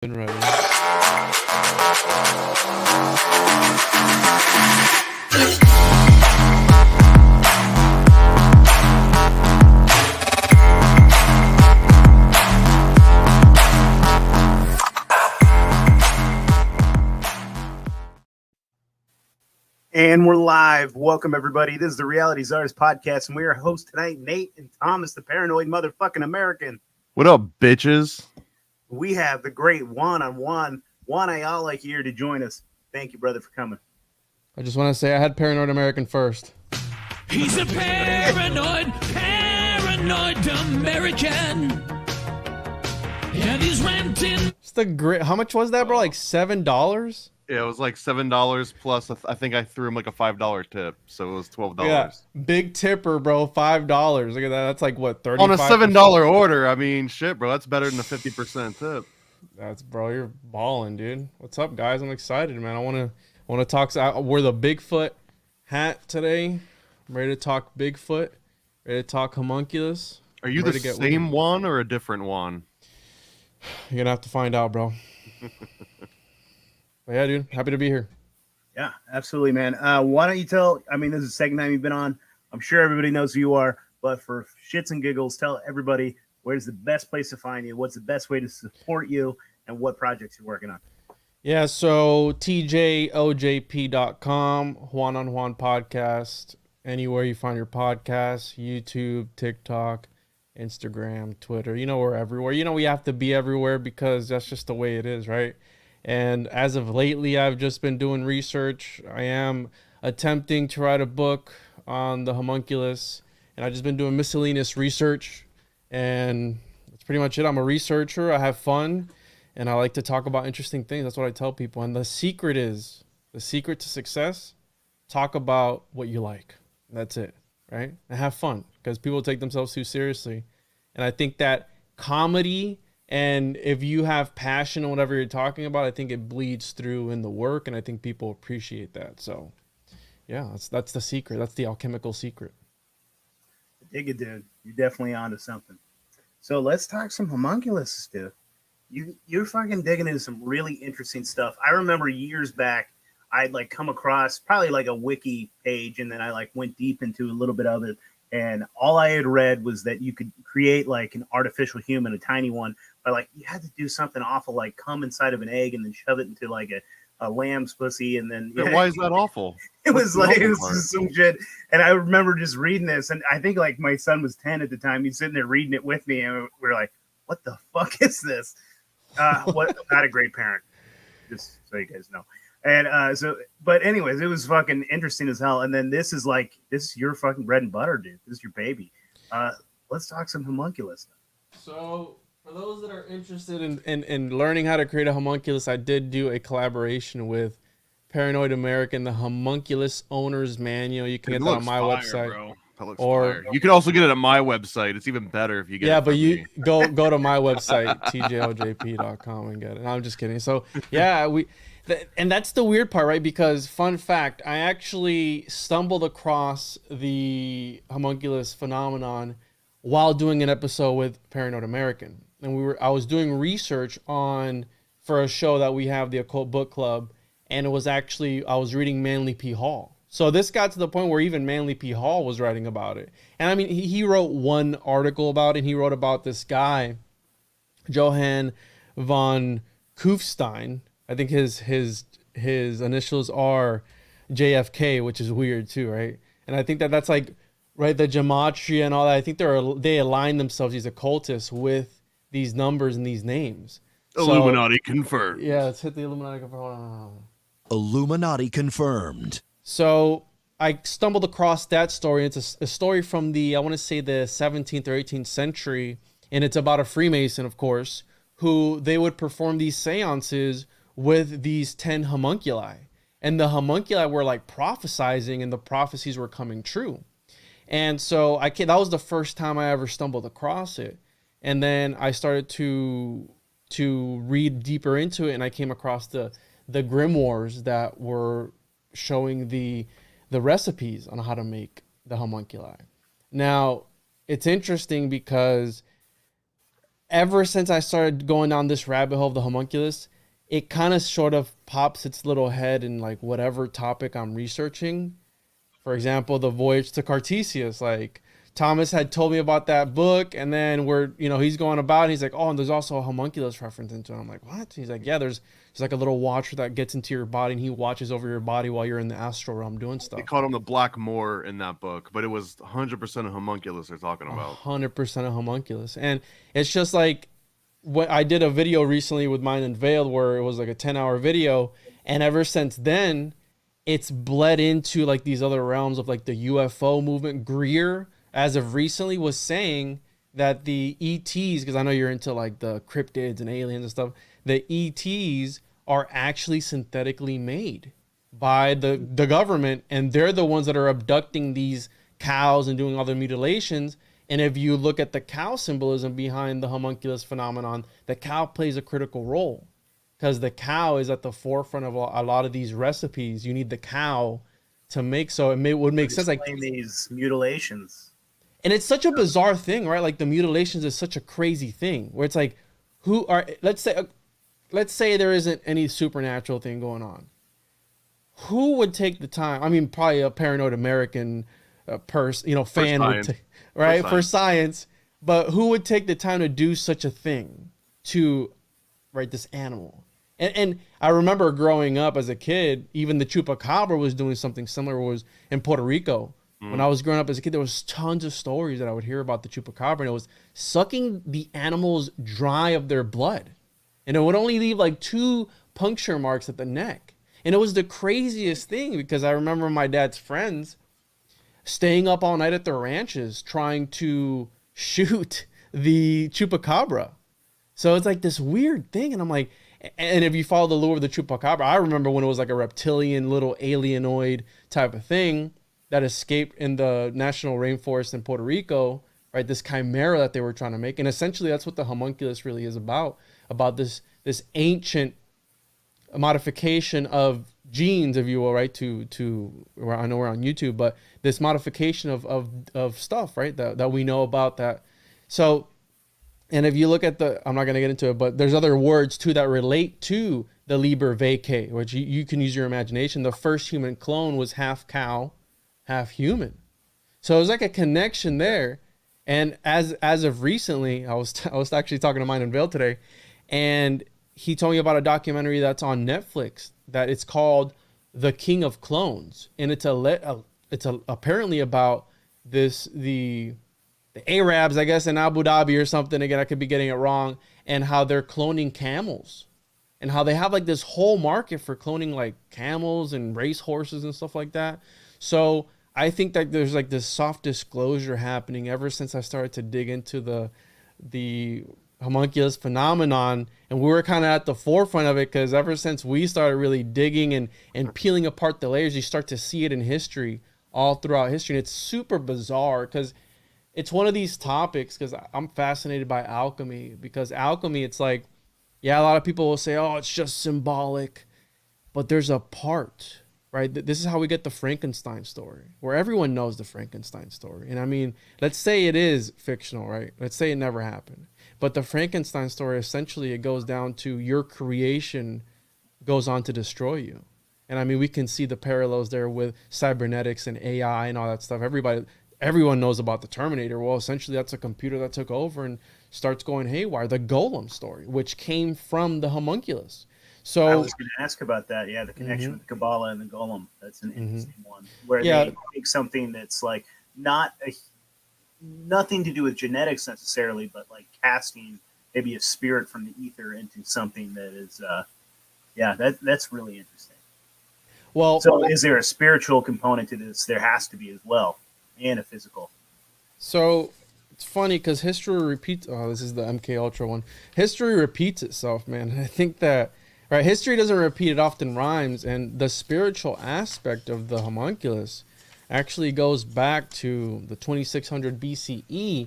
Been ready. And we're live. Welcome, everybody. This is the Reality Czars podcast, and we are hosts tonight, Nate and Thomas, the paranoid motherfucking American. What up, bitches? We have the great Juan on Juan. Juan Ayala here to join us. Thank you, brother, for coming. I just want to say I had Paranoid American first. He's a paranoid American. And he's renting. It's the great. How much was that, bro? Like $7? Yeah, it was like $7 plus. I think I threw him like a $5 tip, so it was $12. Yeah, big tipper, bro. $5. Look at that. That's like what, 35 on a $7 order. I mean, shit, bro. That's better than a 50% tip. That's, bro. You're balling, dude. What's up, guys? I'm excited, man. I want to talk. I wear the Bigfoot hat today. I'm ready to talk Bigfoot. Ready to talk homunculus. Are you the same one or a different one? You're gonna have to find out, bro. But yeah, dude. Happy to be here. Yeah, absolutely, man. Why don't you tell? I mean, this is the second time you've been on. I'm sure everybody knows who you are, but for shits and giggles, tell everybody where's the best place to find you, what's the best way to support you, and what projects you're working on. Yeah, so tjojp.com, Juan on Juan podcast, anywhere you find your podcasts, YouTube, TikTok, Instagram, Twitter. You know, we're everywhere. You know, we have to be everywhere because that's just the way it is, right? And as of lately, I've just been doing research. I am attempting to write a book on the homunculus, and I've just been doing miscellaneous research, and that's pretty much it. I'm a researcher. I have fun, and I like to talk about interesting things. That's what I tell people. And the secret to success, talk about what you like. That's it, right? And have fun, because people take themselves too seriously. And I think that comedy, and if you have passion in whatever you're talking about, I think it bleeds through in the work, and I think people appreciate that. So, yeah, that's the secret. That's the alchemical secret. Dig it, dude. You're definitely onto something. So let's talk some homunculus, dude. You're fucking digging into some really interesting stuff. I remember years back, I'd like come across probably like a wiki page, and then I like went deep into a little bit of it. And all I had read was that you could create like an artificial human, a tiny one, but like you had to do something awful, like come inside of an egg and then shove it into like a lamb's pussy. And then why is that awful? It was just some shit. And I remember just reading this, and I think like my son was 10 at the time. He's sitting there reading it with me, and we're like, what the fuck is this? Not a great parent, just so you guys know. And but anyways, it was fucking interesting as hell. And then this is your fucking bread and butter, dude. This is your baby. Let's talk some homunculus. So for those that are interested in learning how to create a homunculus, I did do a collaboration with Paranoid American, the Homunculus Owner's Manual. You can get that on my website. Bro. Or you can also get it at my website. It's even better if you get it. Yeah, but you go to my website, tjojp.com, and get it. No, I'm just kidding. So yeah, and that's the weird part, right? Because fun fact, I actually stumbled across the homunculus phenomenon while doing an episode with Paranoid American. And I was doing research for a show that we have, the Occult Book Club, and it was actually, I was reading Manly P. Hall. So this got to the point where even Manly P. Hall was writing about it. And I mean, he wrote one article about it, and he wrote about this guy, Johann von Kufstein. I think his initials are JFK, which is weird too, right? And I think that's like, right, the gematria and all that. I think they align themselves, these occultists, with these numbers and these names. Illuminati confirmed. Yeah, let's hit the Illuminati confirmed. Illuminati confirmed. So I stumbled across that story. It's a story from I want to say the 17th or 18th century, and it's about a Freemason, of course, who they would perform these seances with these 10 homunculi. And the homunculi were like prophesizing, and the prophecies were coming true. And so that was the first time I ever stumbled across it. And then I started to read deeper into it, and I came across the grimoires that were showing the recipes on how to make the homunculi. Now, it's interesting because ever since I started going down this rabbit hole of the homunculus, it kind of sort of pops its little head in like whatever topic I'm researching. For example, the voyage to Cartesius, like Thomas had told me about that book, and then he's going about and he's like, oh, and there's also a homunculus reference into it. I'm like, what? He's like, yeah, there's like a little watcher that gets into your body and he watches over your body while you're in the astral realm doing stuff. They called him the Black Moor in that book, but it was 100% a homunculus they're talking about. 100% a homunculus. And it's just like, what I did a video recently with Mind Unveiled where it was like a 10-hour video, and ever since then it's bled into like these other realms of like the UFO movement. Greer, as of recently, was saying that the ETs, because I know you're into like the cryptids and aliens and stuff, the ETs are actually synthetically made by the government, and they're the ones that are abducting these cows and doing other mutilations. And if you look at the cow symbolism behind the homunculus phenomenon, the cow plays a critical role because the cow is at the forefront of a lot of these recipes. You need the cow to make, so would make sense. Like these mutilations. And it's such a bizarre thing, right? Like the mutilations is such a crazy thing where it's like, let's say there isn't any supernatural thing going on. Who would take the time? I mean, probably a paranoid American fan would take, right? For science. But who would take the time to do such a thing to, right, this animal? And I remember growing up as a kid, even the chupacabra was doing something similar. Was in Puerto Rico. When I was growing up as a kid, there was tons of stories that I would hear about the chupacabra, and it was sucking the animals dry of their blood. And it would only leave like 2 puncture marks at the neck. And it was the craziest thing because I remember my dad's friends staying up all night at their ranches trying to shoot the chupacabra. So it's like this weird thing. And I'm like, and if you follow the lure of the chupacabra, I remember when it was like a reptilian little alienoid type of thing that escaped in the national rainforest in Puerto Rico, right? This chimera that they were trying to make. And essentially that's what the homunculus really is about this ancient modification of genes, if you will, right? To I know we're on YouTube, but this modification of stuff, right? That we know about that. So, and if you look at I'm not going to get into it, but there's other words too that relate to the Liber Vacae, which you can use your imagination. The first human clone was half cow, half human. So there's like a connection there. And as of recently, I was actually talking to Mind Unveiled today, and he told me about a documentary that's on Netflix that it's called The King of Clones, and it's apparently about the Arabs, I guess, in Abu Dhabi or something. Again, I could be getting it wrong, and how they're cloning camels, and how they have like this whole market for cloning like camels and race horses and stuff like that. So I think that there's like this soft disclosure happening ever since I started to dig into the homunculus phenomenon, and we were kind of at the forefront of it because ever since we started really digging and peeling apart the layers, you start to see it in history, all throughout history. And it's super bizarre because it's one of these topics, because I'm fascinated by alchemy, because alchemy, it's like, yeah, a lot of people will say, oh, it's just symbolic, but there's a part, right? This is how we get the Frankenstein story, where everyone knows the Frankenstein story. And I mean, let's say it is fictional, right? Let's say it never happened. But the Frankenstein story, essentially, it goes down to your creation goes on to destroy you. And I mean, we can see the parallels there with cybernetics and AI and all that stuff. Everyone knows about the Terminator. Well, essentially, that's a computer that took over and starts going haywire. The Golem story, which came from the homunculus. So I was going to ask about that. Yeah, the connection with the Kabbalah and the Golem. That's an interesting one. Where they take something that's like nothing to do with genetics necessarily, but like casting maybe a spirit from the ether into something that is, that's really interesting. Well, so is there a spiritual component to this? There has to be as well, and a physical. So it's funny because history repeats. Oh, this is the MK Ultra one. History repeats itself, man. I think that. Right, history doesn't repeat, it often rhymes, and the spiritual aspect of the homunculus actually goes back to the 2600 BCE,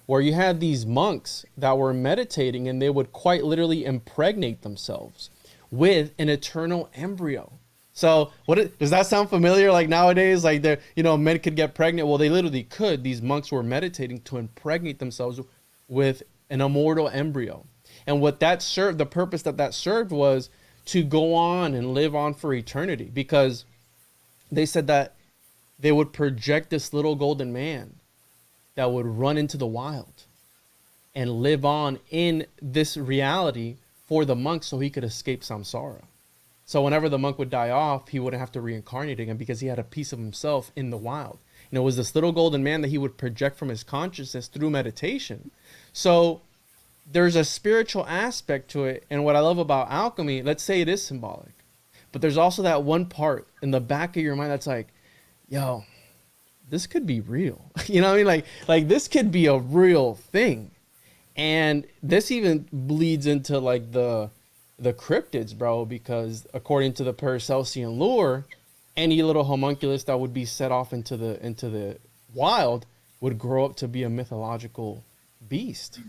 where you had these monks that were meditating, and they would quite literally impregnate themselves with an eternal embryo. So does that sound familiar? Like nowadays, like men could get pregnant. Well, they literally could. These monks were meditating to impregnate themselves with an immortal embryo. And what that served, the purpose that served was to go on and live on for eternity, because they said that they would project this little golden man that would run into the wild and live on in this reality for the monk so he could escape samsara. So whenever the monk would die off, he wouldn't have to reincarnate again because he had a piece of himself in the wild. And it was this little golden man that he would project from his consciousness through meditation. So there's a spiritual aspect to it. And what I love about alchemy, let's say it is symbolic, but there's also that one part in the back of your mind that's like, yo, this could be real. You know what I mean? Like this could be a real thing. And this even bleeds into like the cryptids, bro, because according to the Paracelsian lore, any little homunculus that would be set off into the wild would grow up to be a mythological beast.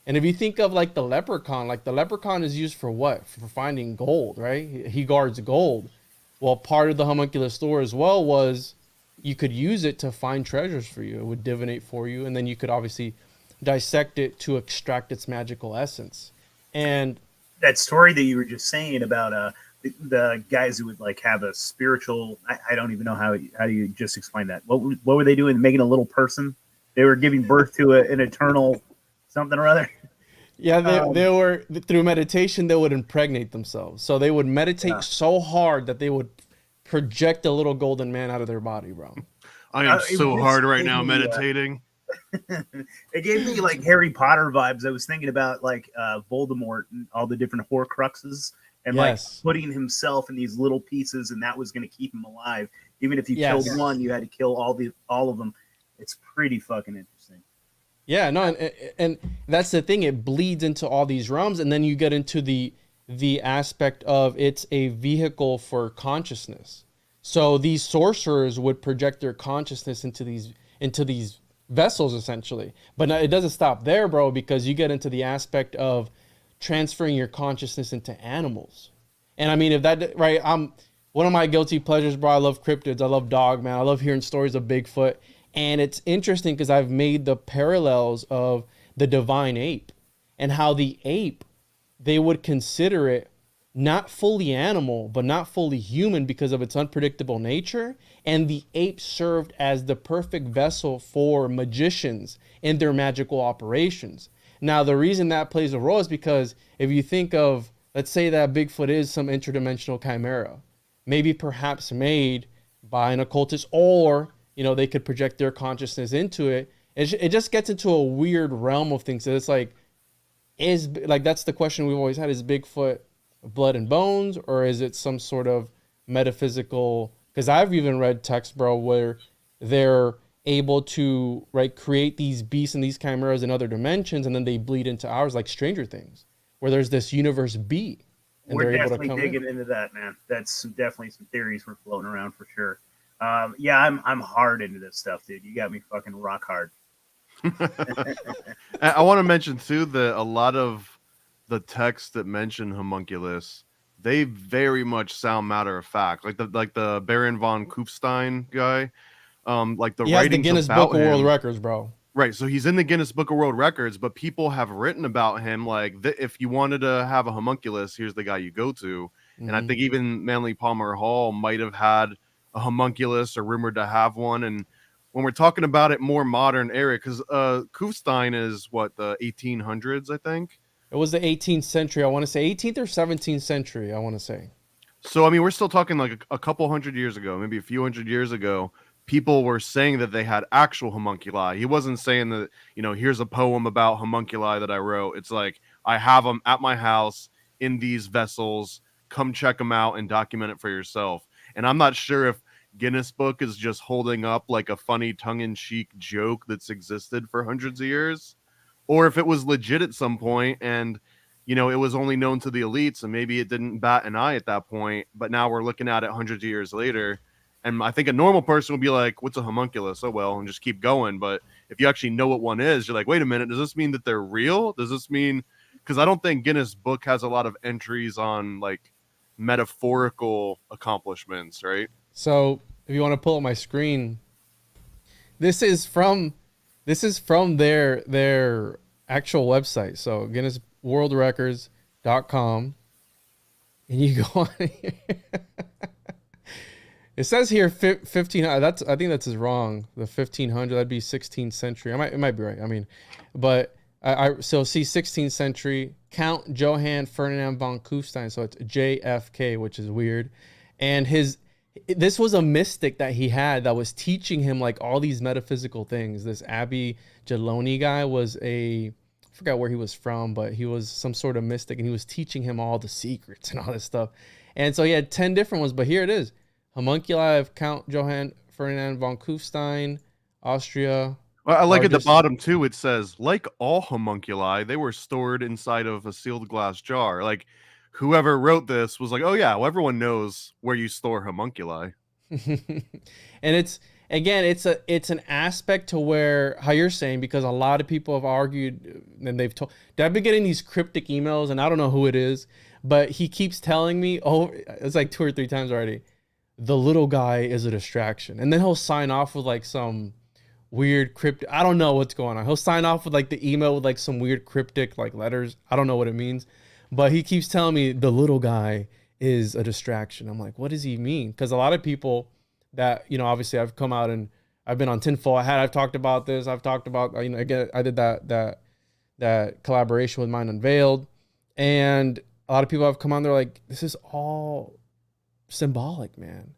And if you think of like the leprechaun is used for what? For finding gold, right? He guards gold. Well, part of the homunculus lore as well was you could use it to find treasures for you. It would divinate for you, and then you could obviously dissect it to extract its magical essence. And that story that you were just saying about the guys who would like have a spiritual, I don't even know how you just explain that. What were they doing? Making a little person? They were giving birth to an eternal something or other. Yeah, they were, through meditation, they would impregnate themselves. So they would meditate so hard that they would project a little golden man out of their body, bro. I am so hard right now meditating. It gave me like Harry Potter vibes. I was thinking about like Voldemort and all the different Horcruxes and like putting himself in these little pieces, and that was going to keep him alive. Even if you killed one, you had to kill all of them. It's pretty fucking interesting. Yeah, no, and that's the thing. It bleeds into all these realms, and then you get into the aspect of it's a vehicle for consciousness. So these sorcerers would project their consciousness into these vessels, essentially. But it doesn't stop there, bro, because you get into the aspect of transferring your consciousness into animals. And I mean, if that, right, one of my guilty pleasures, bro, I love cryptids. I love Dogman. I love hearing stories of Bigfoot. And it's interesting because I've made the parallels of the divine ape and how the ape, they would consider it not fully animal, but not fully human because of its unpredictable nature. And the ape served as the perfect vessel for magicians in their magical operations. Now, the reason that plays a role is because if you think of, let's say that Bigfoot is some interdimensional chimera, maybe perhaps made by an occultist, or they could project their consciousness into it. It just gets into a weird realm of things. So it's like, that's the question we've always had: is Bigfoot blood and bones, or is it some sort of metaphysical? Because I've even read texts, bro, where they're able to create these beasts and these chimeras in other dimensions, and then they bleed into ours, like Stranger Things, where there's this universe B. And we're definitely digging into that, man. That's definitely some theories we're floating around for sure. Yeah, I'm hard into this stuff, dude. You got me fucking rock hard. I want to mention too that a lot of the texts that mention homunculus, they very much sound matter of fact. Like the Baron von Kufstein guy, like the writings the Guinness about Book of World Records, bro. Right, so he's in the Guinness Book of World Records, but people have written about him like if you wanted to have a homunculus, here's the guy you go to. Mm-hmm. And I think even Manly Palmer Hall might have had a homunculus or rumored to have one. And when we're talking about it more modern era, because Kufstein is what, the 1800s, I think? It was the 18th century. I want to say 18th or 17th century, I want to say. So, I mean, we're still talking like a couple hundred years ago, maybe a few hundred years ago. People were saying that they had actual homunculi. He wasn't saying that, here's a poem about homunculi that I wrote. It's like, I have them at my house in these vessels. Come check them out and document it for yourself. And I'm not sure if Guinness Book is just holding up like a funny tongue-in-cheek joke that's existed for hundreds of years, or if it was legit at some point and, it was only known to the elites and maybe it didn't bat an eye at that point. But now we're looking at it hundreds of years later. And I think a normal person would be like, what's a homunculus? Oh, well, and just keep going. But if you actually know what one is, you're like, wait a minute, does this mean that they're real? Does this mean, because I don't think Guinness Book has a lot of entries on like metaphorical accomplishments, right? So if you want to pull up my screen, this is from their actual website. So guinnessworldrecords.com, and you go on here. It says here 1500. I think that's wrong. The 1500, that'd be 16th century. It might be right. I mean, but so see 16th century Count Johann Ferdinand von Kufstein. So it's JFK, which is weird. And this was a mystic that he had that was teaching him like all these metaphysical things. This Abbey Geloni guy was I forgot where he was from, but he was some sort of mystic, and he was teaching him all the secrets and all this stuff. And so he had 10 different ones, but here it is. Homunculi of Count Johann Ferdinand von Kufstein, Austria. Well, I like at the bottom too. It says, like all homunculi, they were stored inside of a sealed glass jar. Like whoever wrote this was like, oh yeah, well, everyone knows where you store homunculi. And it's an aspect to where, how you're saying, because a lot of people have argued and they've told. I've been getting these cryptic emails, and I don't know who it is, but he keeps telling me, oh, it's like 2 or 3 times already, the little guy is a distraction. And then he'll sign off with like some weird cryptic. I don't know what's going on. He'll sign off with like the email with like some weird cryptic like letters. I don't know what it means, but he keeps telling me the little guy is a distraction. I'm like, what does he mean? Because a lot of people that, obviously I've come out and I've been on Tinfoil Hat. I've talked about this. I've talked about, again, I did that collaboration with Mind Unveiled, and a lot of people have come on. They're like, this is all symbolic, man.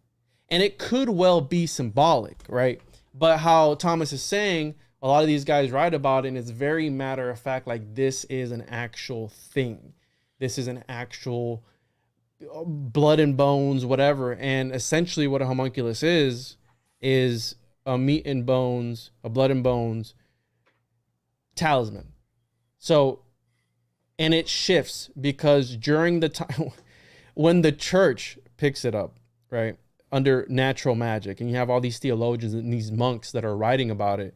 And it could well be symbolic, right? But how Thomas is saying, a lot of these guys write about it, and it's very matter of fact, like this is an actual thing. This is an actual blood and bones, whatever. And essentially what a homunculus is a meat and bones, a blood and bones talisman. So, and it shifts because during the time when the church picks it up, right, under natural magic, and you have all these theologians and these monks that are writing about it,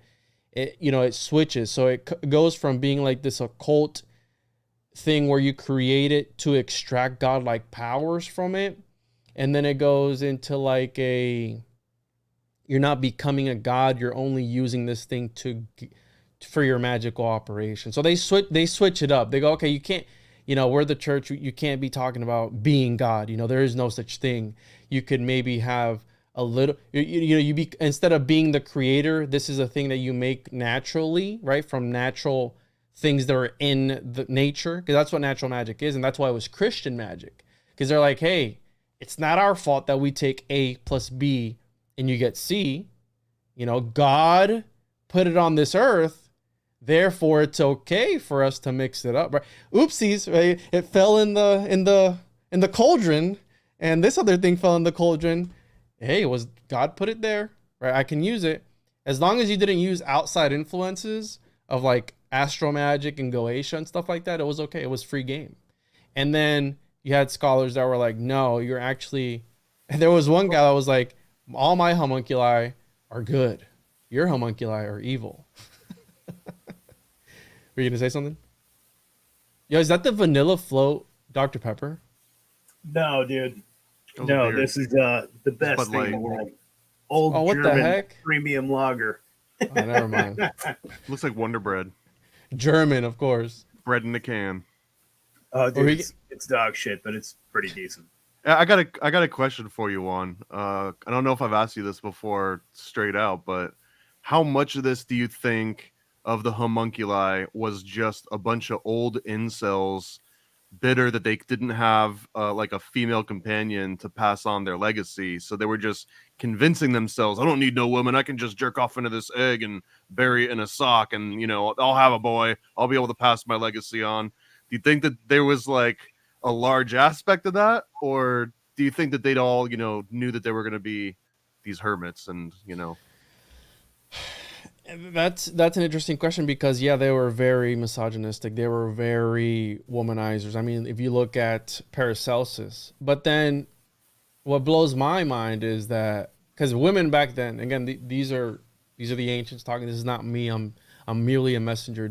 it switches. So it goes from being like this occult thing where you create it to extract godlike powers from it, and then it goes into like you're not becoming a god, you're only using this thing for your magical operation. So they switch it up. They go, okay, you can't, we're the church, you can't be talking about being God. There is no such thing. You could maybe have a little, instead of being the creator, this is a thing that you make naturally, right? From natural things that are in the nature, because that's what natural magic is. And that's why it was Christian magic, because they're like, hey, it's not our fault that we take A plus B and you get C. God put it on this earth, therefore it's okay for us to mix it up, right? Oopsies, right? It fell in the cauldron, and this other thing fell in the cauldron. Hey, was God put it there, right? I can use it as long as you didn't use outside influences of like astral magic and Goetia and stuff like that. It was okay. It was free game. And then you had scholars that were like, no, you're actually. And there was one guy that was like, all my homunculi are good. Your homunculi are evil. Were you gonna say something? Yo, is that the vanilla float Dr. Pepper? No, dude. No, this is the best thing in the world. Old what German the heck? premium lager. Oh, never mind. Looks like Wonder Bread. German, of course. Bread in a can. Oh, dude, it's dog shit, but it's pretty decent. I got a question for you, Juan. I don't know if I've asked you this before straight out, but how much of this do you think of the homunculi was just a bunch of old incels bitter that they didn't have like a female companion to pass on their legacy, so they were just convincing themselves, I don't need no woman, I can just jerk off into this egg and bury it in a sock, and I'll have a boy, I'll be able to pass my legacy on. Do you think that there was like a large aspect of that, or do you think that they'd all knew that they were going to be these hermits and That's an interesting question, because they were very misogynistic. They were very womanizers. I mean, if you look at Paracelsus, but then what blows my mind is that, because women back then, again, these are the ancients talking. This is not me. I'm merely a messenger.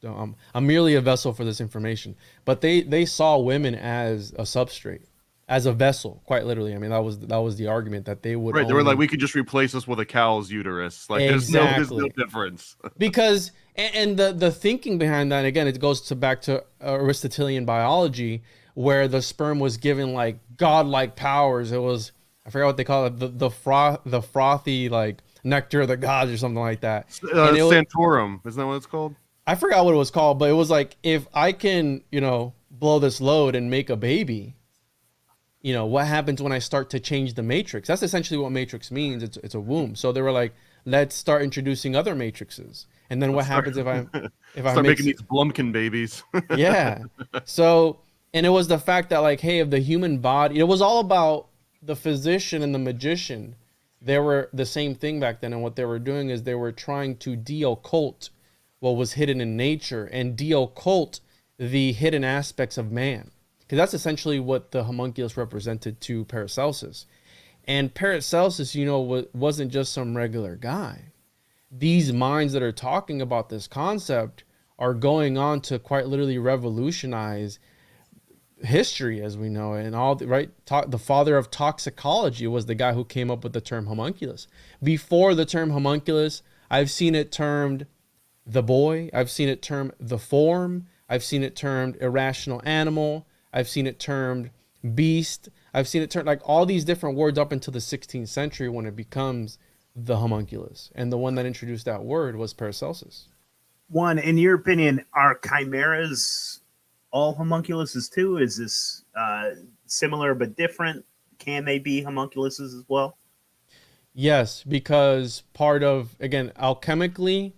I'm merely a vessel for this information. But they saw women as a substrate. as a vessel, quite literally. I mean, that was the argument that they would Right. They were like, only we could just replace this with a cow's uterus. Like, there's exactly no difference. because and the thinking behind that, again, it goes to back to Aristotelian biology, where the sperm was given like godlike powers. It was, I forgot what they call it, the frothy like nectar of the gods or something like that. And it was, Santorum, isn't that what it's called? I forgot what it was called, but it was like, if I can, you know, blow this load and make a baby, you know, what happens when I start to change the matrix? That's essentially what matrix means. It's a womb. So they were like, let's start introducing other matrices. And then what happens if I Start making these Blumkin babies. yeah. So, and it was the fact that like, hey, if the human body, it was all about the physician and the magician. They were the same thing back then. And what they were doing is they were trying to de-occult what was hidden in nature and de-occult the hidden aspects of man. Because that's essentially what the homunculus represented to Paracelsus. And Paracelsus, you know, wasn't just some regular guy. These minds that are talking about this concept are going on to quite literally revolutionize history as we know it. And all the, right, the father of toxicology was the guy who came up with the term homunculus. Before the term homunculus, I've seen it termed the boy. I've seen it termed the form. I've seen it termed irrational animal. I've seen it termed beast. I've seen it termed like all these different words up until the 16th century when it becomes the homunculus. And the one that introduced that word was Paracelsus. Juan, in your opinion, are chimeras all homunculuses too? Is this similar but different? Can they be homunculuses as well? Yes, because part of, again, alchemically,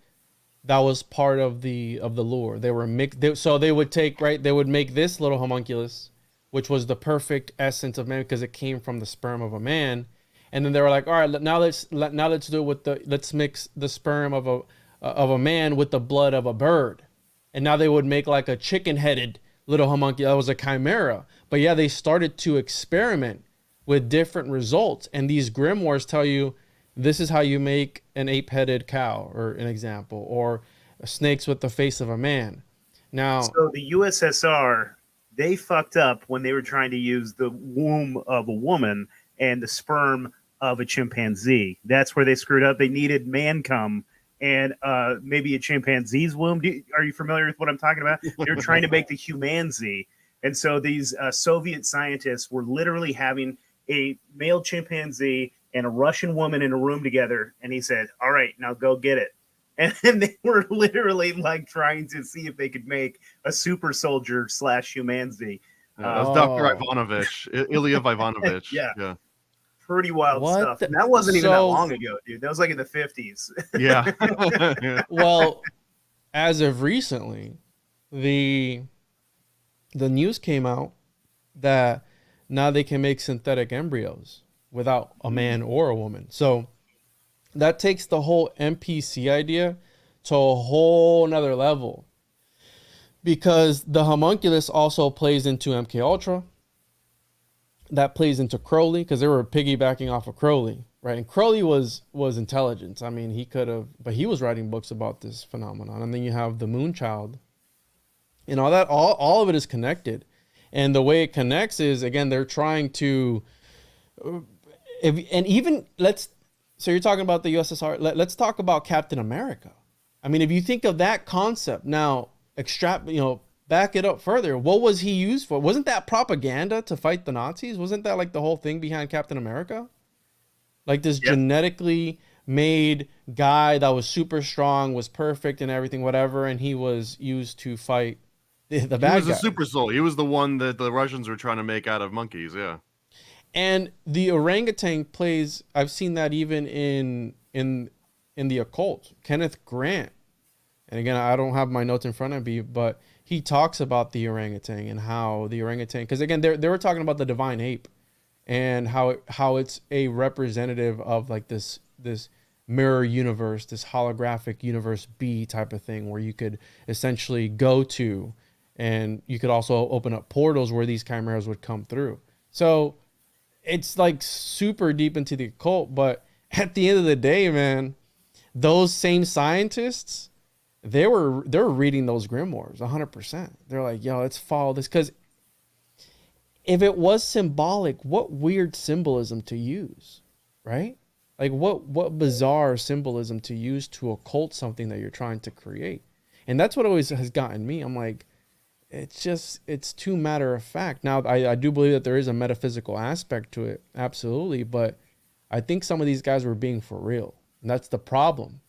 that was part of the lure. They were mixed. So they would take, right, they would make this little homunculus, which was the perfect essence of man because it came from the sperm of a man. And then they were like, all right, now let's do it with let's mix the sperm of a man with the blood of a bird. And now they would make like a chicken-headed little homunculus. That was a chimera. But yeah, they started to experiment with different results. And these grimoires tell you, this is how you make an ape-headed cow, or an example, or snakes with the face of a man. Now, so the USSR, they fucked up when they were trying to use the womb of a woman and the sperm of a chimpanzee. That's where they screwed up. They needed man cum and maybe a chimpanzee's womb. Are you familiar with what I'm talking about? They were trying to make the humanzee. And so these Soviet scientists were literally having a male chimpanzee and a Russian woman in a room together. And he said, all right, now go get it. And they were literally like trying to see if they could make a super soldier / humanzee. That was Dr. Ivanovich, Ilya Ivanovich. Yeah. Pretty wild What stuff. the- And that wasn't even that so- long ago, dude. That was like in the 50s. Yeah. Yeah. well, as of recently, the news came out that now they can make synthetic embryos without a man or a woman. So that takes the whole NPC idea to a whole nother level, because the homunculus also plays into MK Ultra. That plays into Crowley, because they were piggybacking off of Crowley, right? And Crowley was intelligence. I mean, he could have, but he was writing books about this phenomenon. And then you have the Moonchild, and all that. All of it is connected, and the way it connects is, again, they're trying to, So you're talking about the USSR. Let's talk about Captain America. I mean, if you think of that concept now, back it up further. What was he used for? Wasn't that propaganda to fight the Nazis? Wasn't that like the whole thing behind Captain America? Like this genetically made guy that was super strong, was perfect and everything, whatever, and he was used to fight the bad guy. He was a super soul. He was the one that the Russians were trying to make out of monkeys. Yeah. And the orangutan plays, I've seen that even in the occult. Kenneth Grant, and again, I don't have my notes in front of me, but he talks about the orangutan and how the orangutan, because again, they were talking about the divine ape and how it's a representative of like this mirror universe, this holographic universe B type of thing, where you could essentially go to, and you could also open up portals where these chimeras would come through. So it's like super deep into the occult, but at the end of the day, man, those same scientists, they're reading those grimoires 100%. They're like, yo, let's follow this, because if it was symbolic, what weird symbolism to use, right? Like what bizarre symbolism to use to occult something that you're trying to create. And that's what always has gotten me. I'm like, it's too matter of fact. Now, I do believe that there is a metaphysical aspect to it, absolutely, but I think some of these guys were being for real, and that's the problem.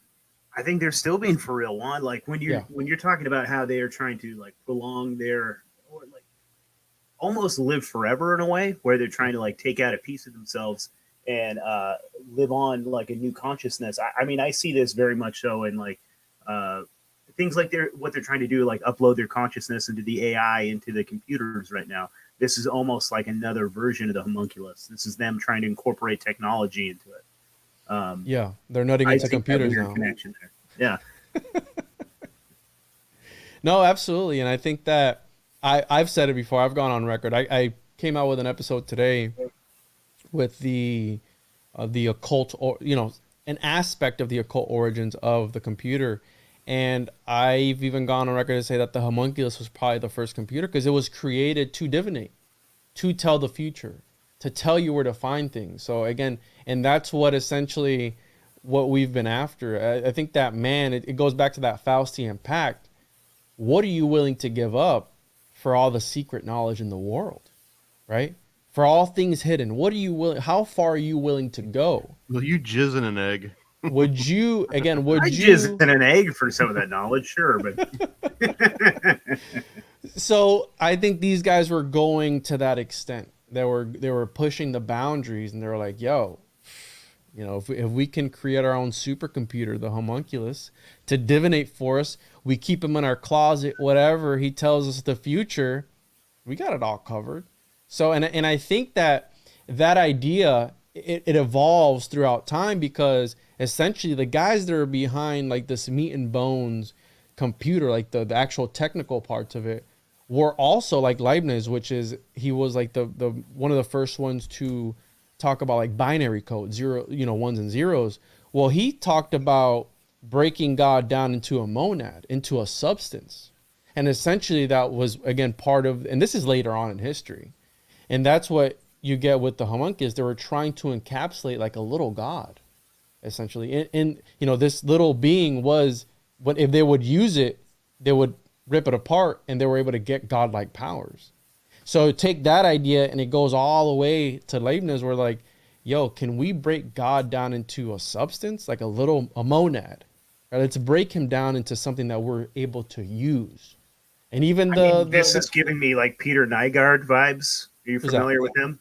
I think they're still being for real, Juan. Like when you're talking about how they are trying to like prolong their, or like almost live forever in a way, where they're trying to like take out a piece of themselves and live on like a new consciousness. I mean, I see this very much so in like things like what they're trying to do, like upload their consciousness into the AI, into the computers right now. This is almost like another version of the homunculus. This is them trying to incorporate technology into it. Yeah, they're nutting into computers now. Connection there. Yeah. No, absolutely. And I think that I've said it before. I've gone on record. I came out with an episode today with the occult, or an aspect of the occult origins of the computer. And I've even gone on record to say that the homunculus was probably the first computer because it was created to divinate, to tell the future, to tell you where to find things. So again, and that's what essentially what we've been after. I think that, man, it goes back to that Faustian pact. What are you willing to give up for all the secret knowledge in the world, right? For all things hidden, what are you willing? How far are you willing to go? Will you jizz in an egg? Would you I'd you jizz in an egg for some of that knowledge, sure, but So I think these guys were going to that extent. They were pushing the boundaries, and they were like, "Yo, if we can create our own supercomputer, the homunculus, to divinate for us, we keep him in our closet, whatever he tells us the future, we got it all covered." So, and I think that idea it evolves throughout time, because essentially the guys that are behind like this meat and bones computer, like the actual technical parts of it, were also like Leibniz, which is he was like the one of the first ones to talk about like binary code, ones and zeros. Well, he talked about breaking God down into a monad, into a substance. And essentially that was, again, part of, and this is later on in history. And that's what you get with the homunculus. They were trying to encapsulate like a little God, essentially. And this little being was, if they would use it, they would rip it apart, and they were able to get godlike powers. So take that idea, and it goes all the way to Leibniz, where like, yo, can we break God down into a substance, like a monad? Right? Let's break him down into something that we're able to use. And even this is giving me like Peter Nygaard vibes. Are you familiar with him?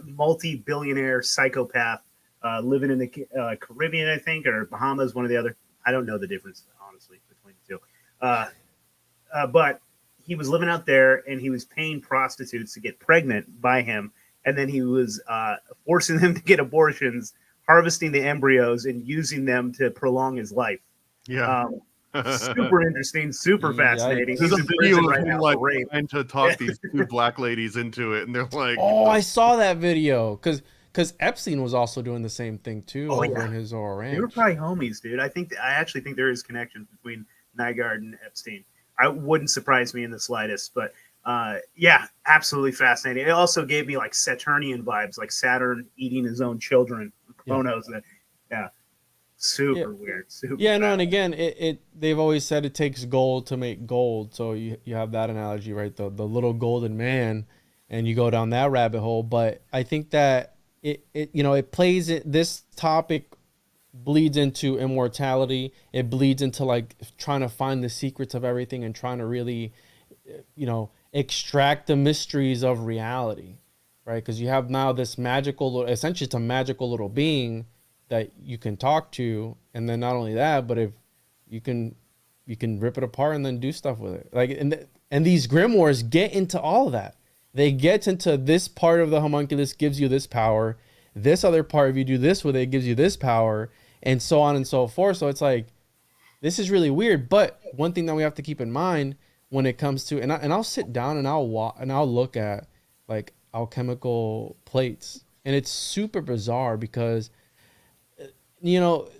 Multi-billionaire psychopath, living in the Caribbean, I think, or Bahamas, one or the other. I don't know the difference, honestly, between the two. But he was living out there, and he was paying prostitutes to get pregnant by him, and then he was forcing them to get abortions, harvesting the embryos, and using them to prolong his life. Yeah. Super interesting, super fascinating. There's He's a in video prison of right him now like for rape. trying to talk these two black ladies into it, and they're like, oh, I saw that video, because Epstein was also doing the same thing too over in his Zorro Ranch. They were probably homies, dude. I actually think there is connections between Nygaard and Epstein. I wouldn't surprise me in the slightest, but yeah, absolutely fascinating. It also gave me like Saturnian vibes, like Saturn eating his own children. Chronos, yeah. Super weird. Super no, and again, they've always said it takes gold to make gold. So you have that analogy, right? The little golden man, and you go down that rabbit hole. But I think that it plays it. This topic bleeds into immortality. It bleeds into like trying to find the secrets of everything and trying to really, extract the mysteries of reality, right? Because you have now this magical, essentially it's a magical little being that you can talk to, and then not only that, but if you can rip it apart and then do stuff with it. Like, and these grimoires get into all of that. They get into this part of the homunculus gives you this power. This other part, if you do this with it, gives you this power, and so on and so forth. So it's like, this is really weird. But one thing that we have to keep in mind when it comes to, and I'll sit down and I'll look at like alchemical plates, and it's super bizarre because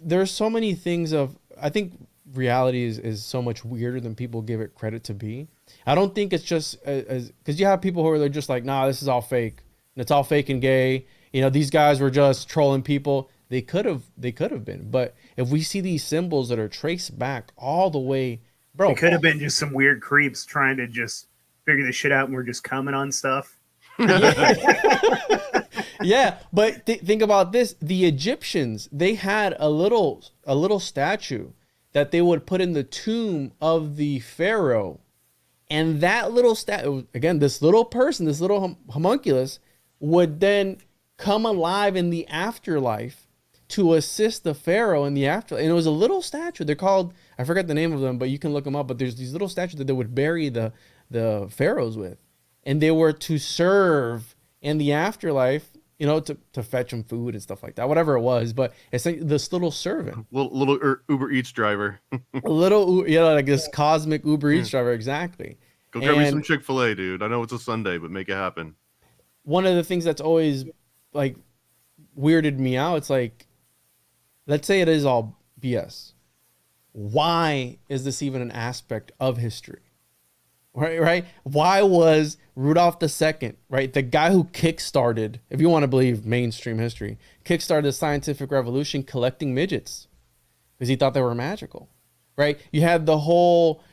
there's so many things I think reality is so much weirder than people give it credit to be. I don't think it's just because you have people who are just like, nah, this is all fake and it's all fake and gay. You know, these guys were just trolling people. They could have been. But if we see these symbols that are traced back all the way, bro, It could have been just some weird creeps trying to just figure this shit out, and we're just coming on stuff. Yeah, but think about this. The Egyptians, they had a little statue that they would put in the tomb of the pharaoh. And that little statue, again, this little person, this little homunculus, would then come alive in the afterlife to assist the pharaoh in the afterlife. And it was a little statue. They're called, I forget the name of them, but you can look them up. But there's these little statues that they would bury the pharaohs with. And they were to serve in the afterlife, you know, to fetch them food and stuff like that, whatever it was. But it's like this little servant. Little Uber Eats driver. A little, yeah, like this cosmic Uber Eats driver, exactly. Go grab me some Chick-fil-A, dude. I know it's a Sunday, but make it happen. One of the things that's always like weirded me out, it's like, let's say it is all BS. Why is this even an aspect of history? Right? Why was Rudolph II, right, the guy who kickstarted, if you want to believe mainstream history, kickstarted the scientific revolution collecting midgets because he thought they were magical, right? You had the whole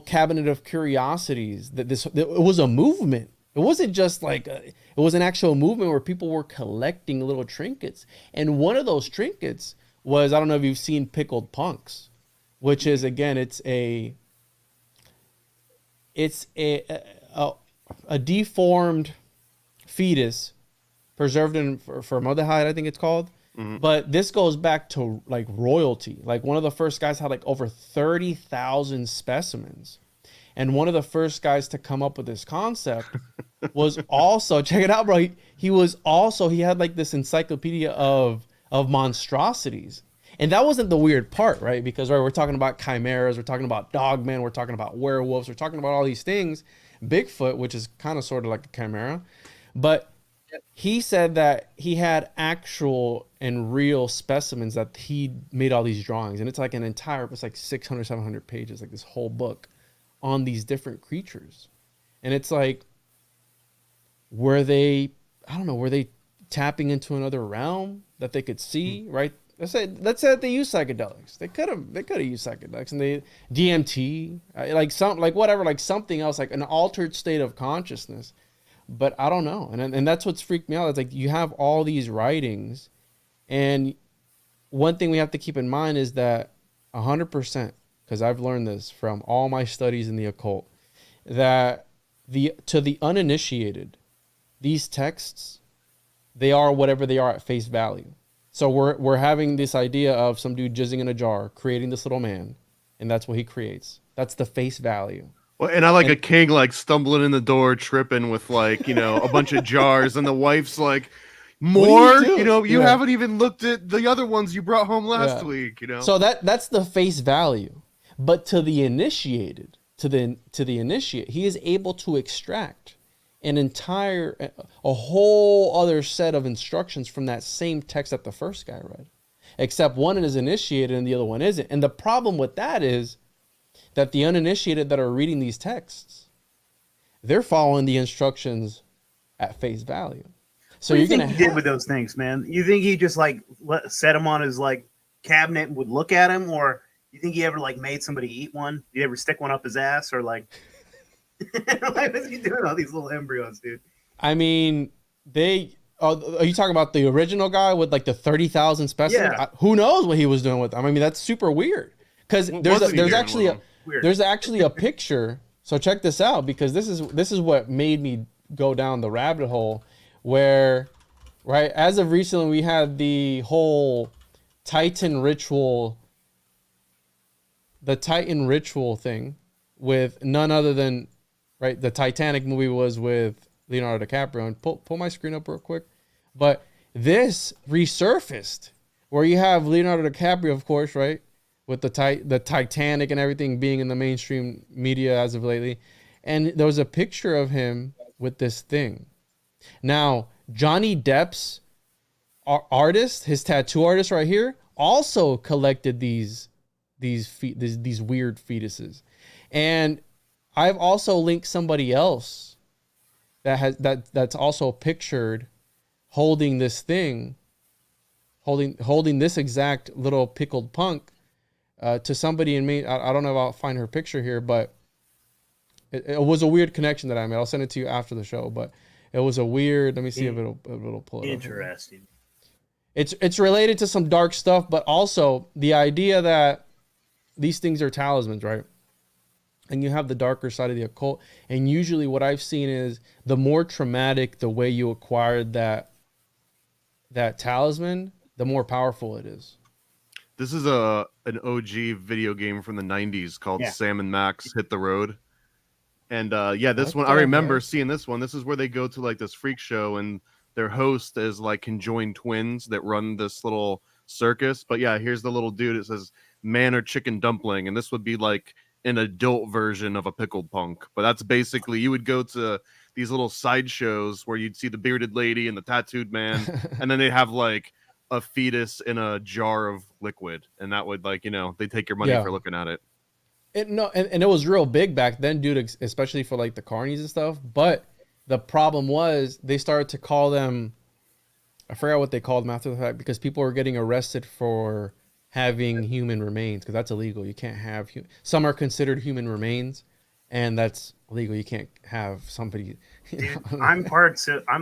cabinet of curiosities. It was a movement. It wasn't just like it was an actual movement where people were collecting little trinkets. And one of those trinkets was, I don't know if you've seen pickled punks, which is, again, it's a deformed fetus preserved in formaldehyde, I think it's called. Mm-hmm. But this goes back to like royalty. Like one of the first guys had like over 30,000 specimens. And one of the first guys to come up with this concept was also, check it out, bro. He had like this encyclopedia of monstrosities. And that wasn't the weird part, right? Because, right, we're talking about chimeras, we're talking about dogmen, we're talking about werewolves, we're talking about all these things. Bigfoot, which is kind of sort of like a chimera. But he said that he had actual and real specimens that he made all these drawings. And it's like it's like 600, 700 pages, like this whole book on these different creatures. And it's like, were they tapping into another realm that they could see, right? Let's say that they use psychedelics. They could have used psychedelics, and they DMT, like something else, like an altered state of consciousness. But I don't know, and that's what's freaked me out. It's like you have all these writings, and one thing we have to keep in mind is that 100%, because I've learned this from all my studies in the occult, that to the uninitiated, these texts, they are whatever they are at face value. So we're having this idea of some dude jizzing in a jar, creating this little man, and that's what he creates. That's the face value. Well, and I like a king like stumbling in the door, tripping with like, you know, a bunch of jars, and the wife's like, more, you haven't even looked at the other ones you brought home last week, you know. So that's the face value. But to the initiated, to the initiate, he is able to extract a whole other set of instructions from that same text that the first guy read, except one is initiated and the other one isn't. And the problem with that is that the uninitiated that are reading these texts, they're following the instructions at face value. So what do you think he did with those things, man? You think he just like set them on his like cabinet and would look at him, or you think he ever like made somebody eat one? Did you ever stick one up his ass, or like? Why was he doing all these little embryos, dude? I mean, are you talking about the original guy with like the 30,000 specimens? Yeah. Who knows what he was doing with them? I mean, that's super weird. Because there's actually a picture. So check this out, because this is what made me go down the rabbit hole. Where, right, as of recently, we had the whole Titan ritual thing with none other than. Right, the Titanic movie was with Leonardo DiCaprio, and pull my screen up real quick. But this resurfaced where you have Leonardo DiCaprio, of course, right, with the Titanic and everything being in the mainstream media as of lately, and there was a picture of him with this thing. Now, Johnny Depp's artist, his tattoo artist right here, also collected these weird fetuses, and I've also linked somebody else that's also pictured holding this thing, holding this exact little pickled punk to somebody in Maine. I don't know if I'll find her picture here, but it was a weird connection that I made. I'll send it to you after the show, but it was a weird. Let me see if it'll pull it up. Interesting. It's related to some dark stuff, but also the idea that these things are talismans, right? And you have the darker side of the occult. And usually what I've seen is the more traumatic the way you acquired that talisman, the more powerful it is. This is an OG video game from the 90s called Sam and Max Hit the Road. And this one, I remember seeing this one. This is where they go to like this freak show and their host is like conjoined twins that run this little circus. But yeah, here's the little dude. It says man or chicken dumpling. And this would be like an adult version of a pickled punk. But that's basically, you would go to these little sideshows where you'd see the bearded lady and the tattooed man. And then they have like a fetus in a jar of liquid. And that would like, they take your money for looking at it. And it was real big back then, dude, especially for like the carnies and stuff. But the problem was they started to call them, I forgot what they called them after the fact, because people were getting arrested for having human remains, because that's illegal. You can't have some are considered human remains, and that's illegal. You can't have somebody. Dude, I'm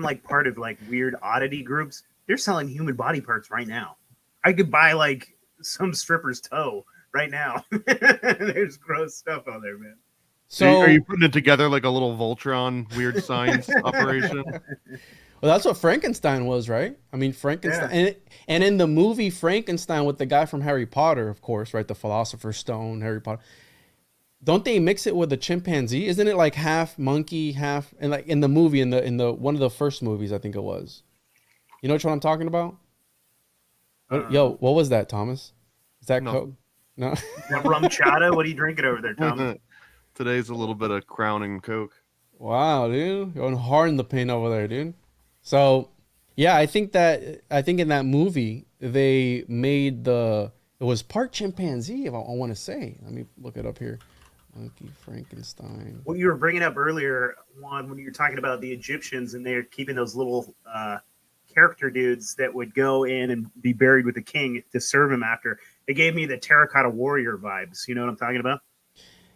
like part of like weird oddity groups. They're selling human body parts right now. I could buy like some stripper's toe right now. There's gross stuff out there, man. So are you putting it together like a little Voltron weird science operation? Well, that's what Frankenstein was, right? I mean, Frankenstein, and in the movie Frankenstein with the guy from Harry Potter, of course, right? The Philosopher's Stone, Harry Potter. Don't they mix it with a chimpanzee? Isn't it like half monkey, half? And like in the movie, in the one of the first movies, I think it was. You know which one I'm talking about? Yo, what was that, Thomas? Is that Coke? No. That rum chata? What are you drinking over there, Thomas? Today's a little bit of Crown and Coke. Wow, dude. You're going hard in the paint over there, dude. So, yeah, I think in that movie, they made it was part chimpanzee, if I want to say. Let me look it up here. Monkey Frankenstein. What you were bringing up earlier, Juan, when you were talking about the Egyptians and they're keeping those little character dudes that would go in and be buried with the king to serve him after. It gave me the terracotta warrior vibes. You know what I'm talking about?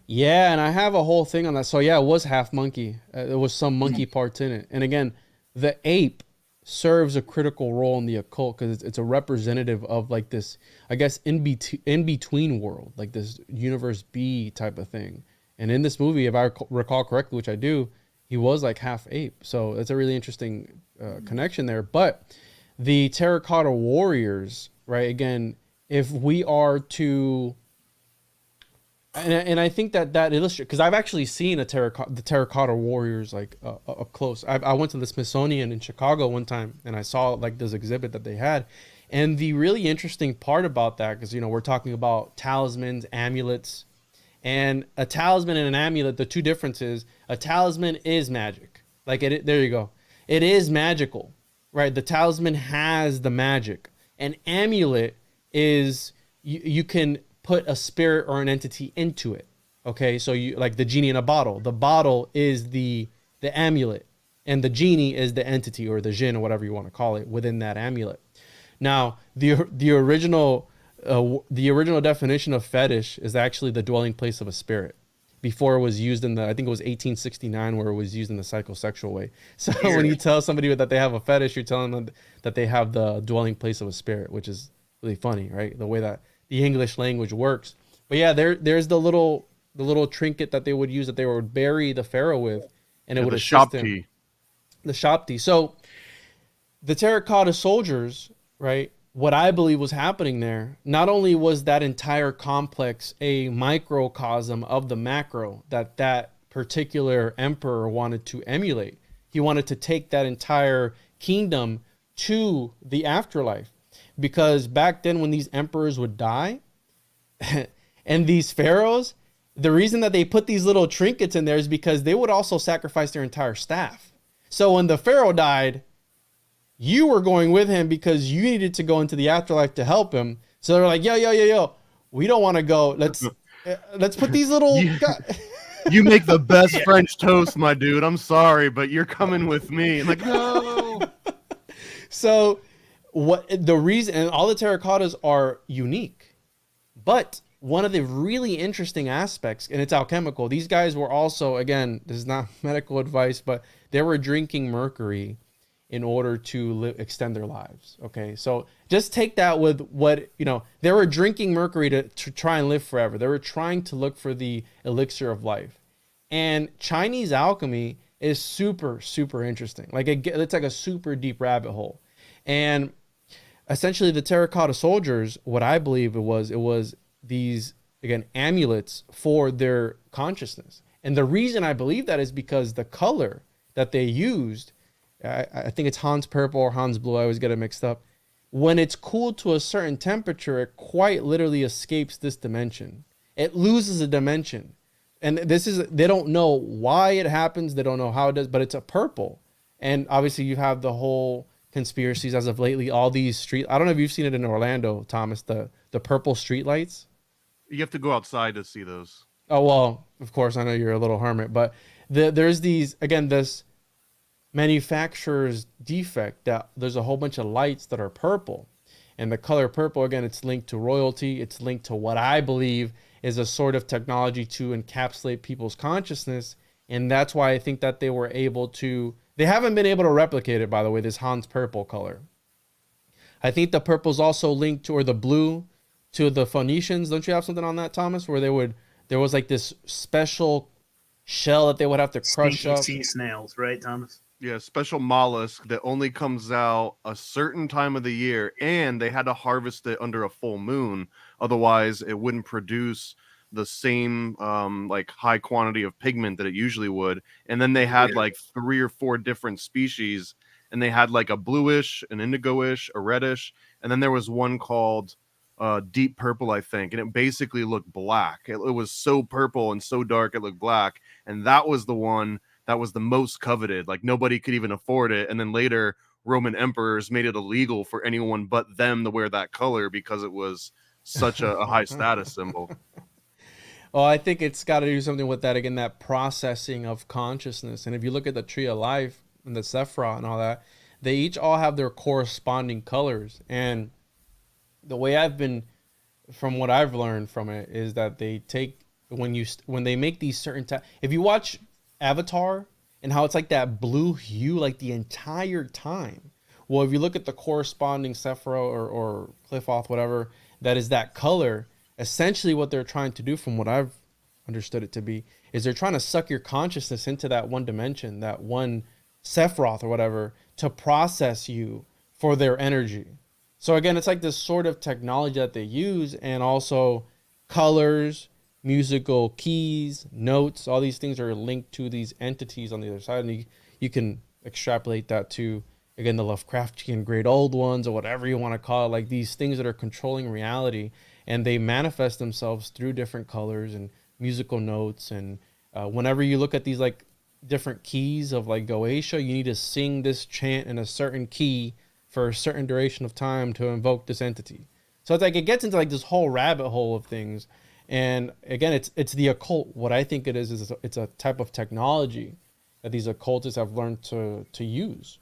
Yeah, and I have a whole thing on that. So yeah, it was half monkey. There was some monkey parts in it. And again, the ape serves a critical role in the occult because it's a representative of like this, I guess, in between world, like this universe B type of thing. And in this movie, if I recall correctly, which I do, he was like half ape. So it's a really interesting connection there. But the terracotta warriors, right? Again, if we are to, and I think that illustrates, because I've actually seen the terracotta warriors like up close. I went to the Smithsonian in Chicago one time and I saw like this exhibit that they had. And the really interesting part about that, because we're talking about talismans, amulets, and a talisman and an amulet. The two differences: a talisman is magic, like there you go. It is magical, right? The talisman has the magic. An amulet is you can put a spirit or an entity into it. Okay, so you like the genie in a bottle. The bottle is the amulet, and the genie is the entity or the jinn or whatever you want to call it within that amulet. Now, the original definition of fetish is actually the dwelling place of a spirit. Before it was used in I think it was 1869, where it was used in the psychosexual way. So when you tell somebody that they have a fetish, you're telling them that they have the dwelling place of a spirit, which is really funny, right? The way that the English language works. But yeah, there's the little trinket that they would use, that they would bury the pharaoh with, and it would assist him. The shopti. So the terracotta soldiers, right? What I believe was happening there, not only was that entire complex a microcosm of the macro that particular emperor wanted to emulate. He wanted to take that entire kingdom to the afterlife. Because back then when these emperors would die and these pharaohs, the reason that they put these little trinkets in there is because they would also sacrifice their entire staff. So when the pharaoh died, you were going with him because you needed to go into the afterlife to help him. So they're like, yo, we don't want to go. Let's put these little You make the best French toast, my dude. I'm sorry, but you're coming with me. And like, no. So what the reason, and all the terracottas are unique, but one of the really interesting aspects, and it's alchemical. These guys were also, again, this is not medical advice, but they were drinking mercury in order to extend their lives. Okay, so just take that with what, they were drinking mercury to try and live forever. They were trying to look for the elixir of life. And Chinese alchemy is super, super interesting. Like it's like a super deep rabbit hole. And essentially the terracotta soldiers, what I believe it was these, again, amulets for their consciousness. And the reason I believe that is because the color that they used, I think it's Hans purple or Hans blue. I always get it mixed up. When it's cooled to a certain temperature, it quite literally escapes this dimension. It loses a dimension. And they don't know why it happens. They don't know how it does, but it's a purple. And obviously you have the whole conspiracies as of lately, all these I don't know if you've seen it in Orlando, Thomas, the purple street lights. You have to go outside to see those. Oh, well, of course, I know you're a little hermit, but there's these, again, this manufacturer's defect that there's a whole bunch of lights that are purple. And the color purple, again, it's linked to royalty. It's linked to what I believe is a sort of technology to encapsulate people's consciousness. And that's why I think that they were able to, they haven't been able to replicate it, by the way, this Hans purple color. I think the purple's also linked to, or the blue, to the Phoenicians. Don't you have something on that, Thomas, where there was like this special shell that they would have to crush up? Sea snails, right, Thomas? Yeah, special mollusk that only comes out a certain time of the year, and they had to harvest it under a full moon. Otherwise, it wouldn't produce the same like high quantity of pigment that it usually would. And then they had like 3 or 4 different species, and they had like a bluish, an indigo-ish, a reddish, and then there was one called deep purple, I think, and it basically looked black. It was so purple and so dark it looked black, and that was the one that was the most coveted. Like nobody could even afford it. And then later Roman emperors made it illegal for anyone but them to wear that color because it was such a high status symbol. Well, I think it's got to do something with that, again, that processing of consciousness. And if you look at the tree of life and the Sephirah and all that, they each all have their corresponding colors. And the way from what I've learned from it is that they take, when they make these certain if you watch Avatar and how it's like that blue hue like the entire time. Well, if you look at the corresponding Sephirah or Cliffoth, whatever, that is that color, essentially what they're trying to do, from what I've understood it to be, is they're trying to suck your consciousness into that one dimension, that one Sephiroth or whatever, to process you for their energy. So again, it's like this sort of technology that they use, and also colors, musical keys, notes, all these things are linked to these entities on the other side. And you can extrapolate that to, again, the Lovecraftian great old ones, or whatever you want to call it, like these things that are controlling reality, and they manifest themselves through different colors and musical notes. And whenever you look at these like different keys of like Goetia, you need to sing this chant in a certain key for a certain duration of time to invoke this entity. So it's like it gets into like this whole rabbit hole of things. And again, it's the occult. What I think it is it's a type of technology that these occultists have learned to use.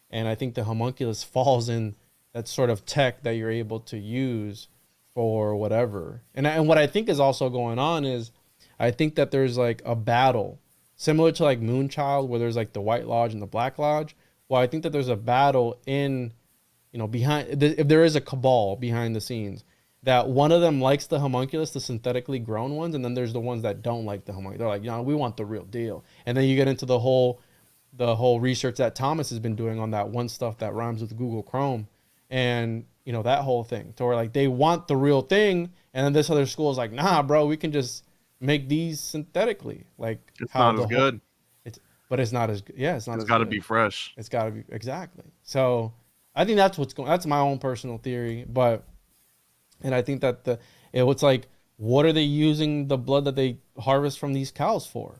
And I think the homunculus falls in that sort of tech that you're able to use for whatever. And what I think is also going on is, I think that there's like a battle similar to like Moonchild, where there's like the White Lodge and the Black Lodge. Well, I think that there's a battle in, behind, if there is a cabal behind the scenes, that one of them likes the homunculus, the synthetically grown ones, and then there's the ones that don't like the homunculus. They're like, we want the real deal. And then you get into the whole research that Thomas has been doing on that one stuff that rhymes with Google Chrome, and that whole thing, to where like they want the real thing, and then this other school is like, nah, bro, we can just make these synthetically. Like it's not as good. But it's not as good. Yeah, it's not. It's got to be fresh. It's got to be, exactly. So I think that's what's going. That's my own personal theory, and I think that it's like, what are they using the blood that they harvest from these cows for?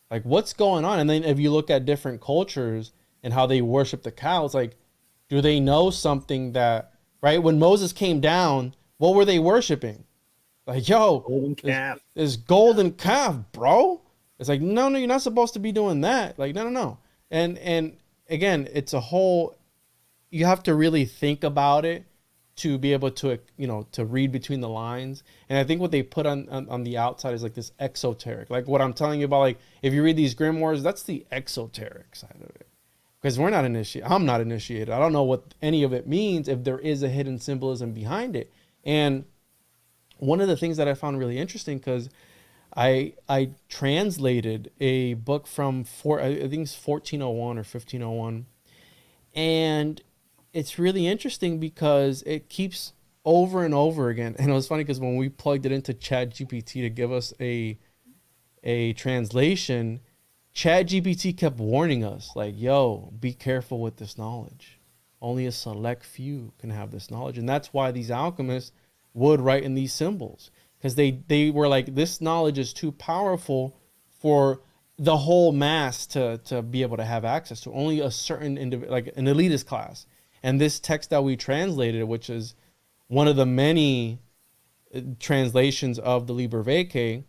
Like, what's going on? And then if you look at different cultures and how they worship the cows, like, do they know something that, right? When Moses came down, what were they worshiping? Like, yo, golden calf. This golden calf, bro. It's like, no, you're not supposed to be doing that. Like, no. And again, it's a whole, you have to really think about it to be able to, to read between the lines. And I think what they put on the outside is like this exoteric, like what I'm telling you about, like if you read these grimoires, that's the exoteric side of it. Because we're not initiated. I'm not initiated. I don't know what any of it means if there is a hidden symbolism behind it. And one of the things that I found really interesting, because I translated a book from I think it's 1401 or 1501, and it's really interesting because it keeps over and over again. And it was funny because when we plugged it into ChatGPT to give us a translation, ChatGPT kept warning us, like, yo, be careful with this knowledge. Only a select few can have this knowledge. And that's why these alchemists would write in these symbols, because they were like, this knowledge is too powerful for the whole mass to be able to have access to. Only a certain like an elitist class. And this text that we translated, which is one of the many translations of the Liber Vitae,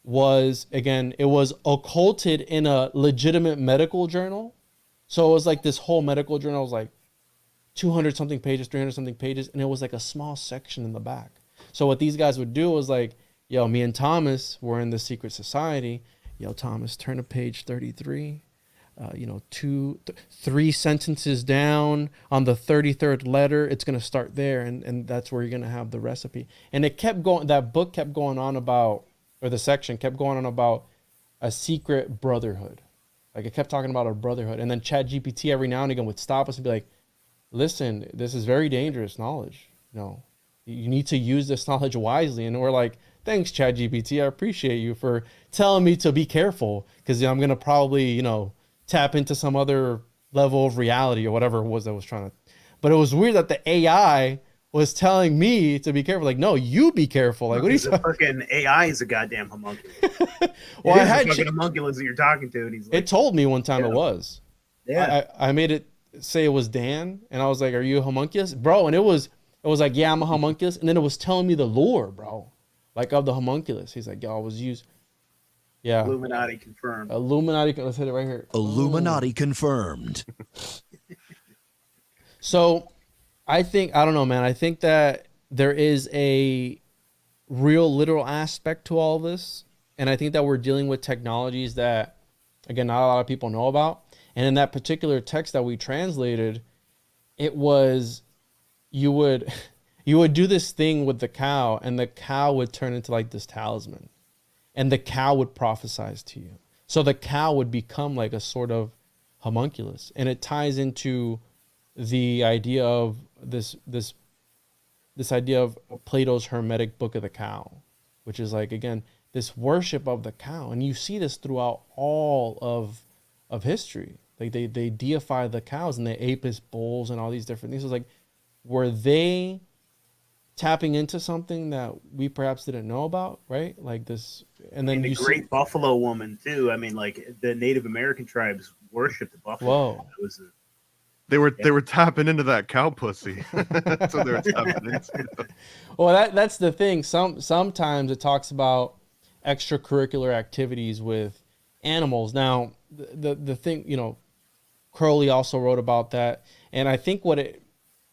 was, again, it was occulted in a legitimate medical journal. So it was like this whole medical journal was like 200 something pages, 300 something pages, and it was like a small section in the back. So what these guys would do was like, yo, me and Thomas were in the secret society. Yo, Thomas, turn to page 33. 3 sentences down on the 33rd letter, it's going to start there. And that's where you're going to have the recipe. And it kept going, that book kept going on about, or the section kept going on about a secret brotherhood. Like it kept talking about a brotherhood. And then ChatGPT every now and again would stop us and be like, listen, this is very dangerous knowledge. You need to use this knowledge wisely. And we're like, thanks, ChatGPT. I appreciate you for telling me to be careful, because I'm going to probably, tap into some other level of reality or whatever it was that was trying to. But it was weird that the AI was telling me to be careful. Like, no, you be careful. Like, what are you talking? Fucking AI is a goddamn homunculus. Well, I had fucking homunculus that you're talking to, and he's like, it told me one time it was. Yeah. I made it say it was Dan, and I was like, "Are you a homunculus, bro?" And it was like, "Yeah, I'm a homunculus." And then it was telling me the lore, bro, like of the homunculus. He's like, "Yo, I was used." Yeah. Illuminati confirmed. Illuminati. Let's hit it right here. Illuminati confirmed. So I don't know, man. I think that there is a real literal aspect to all of this. And I think that we're dealing with technologies that, again, not a lot of people know about. And in that particular text that we translated, it was, you would do this thing with the cow, and the cow would turn into like this talisman. And the cow would prophesize to you. So the cow would become like a sort of homunculus. And it ties into the idea of this idea of Plato's Hermetic Book of the Cow, which is like, again, this worship of the cow. And you see this throughout all of history. Like they deify the cows and the Apis bulls and all these different things. It's like, were they tapping into something that we perhaps didn't know about, right? Like this, and then the great buffalo woman too. I mean, like the Native American tribes worshipped the buffalo. Whoa. They were tapping into that cow pussy. That's what they were tapping into. Well, that's the thing. Sometimes it talks about extracurricular activities with animals. Now, the thing, Crowley also wrote about that, and I think what it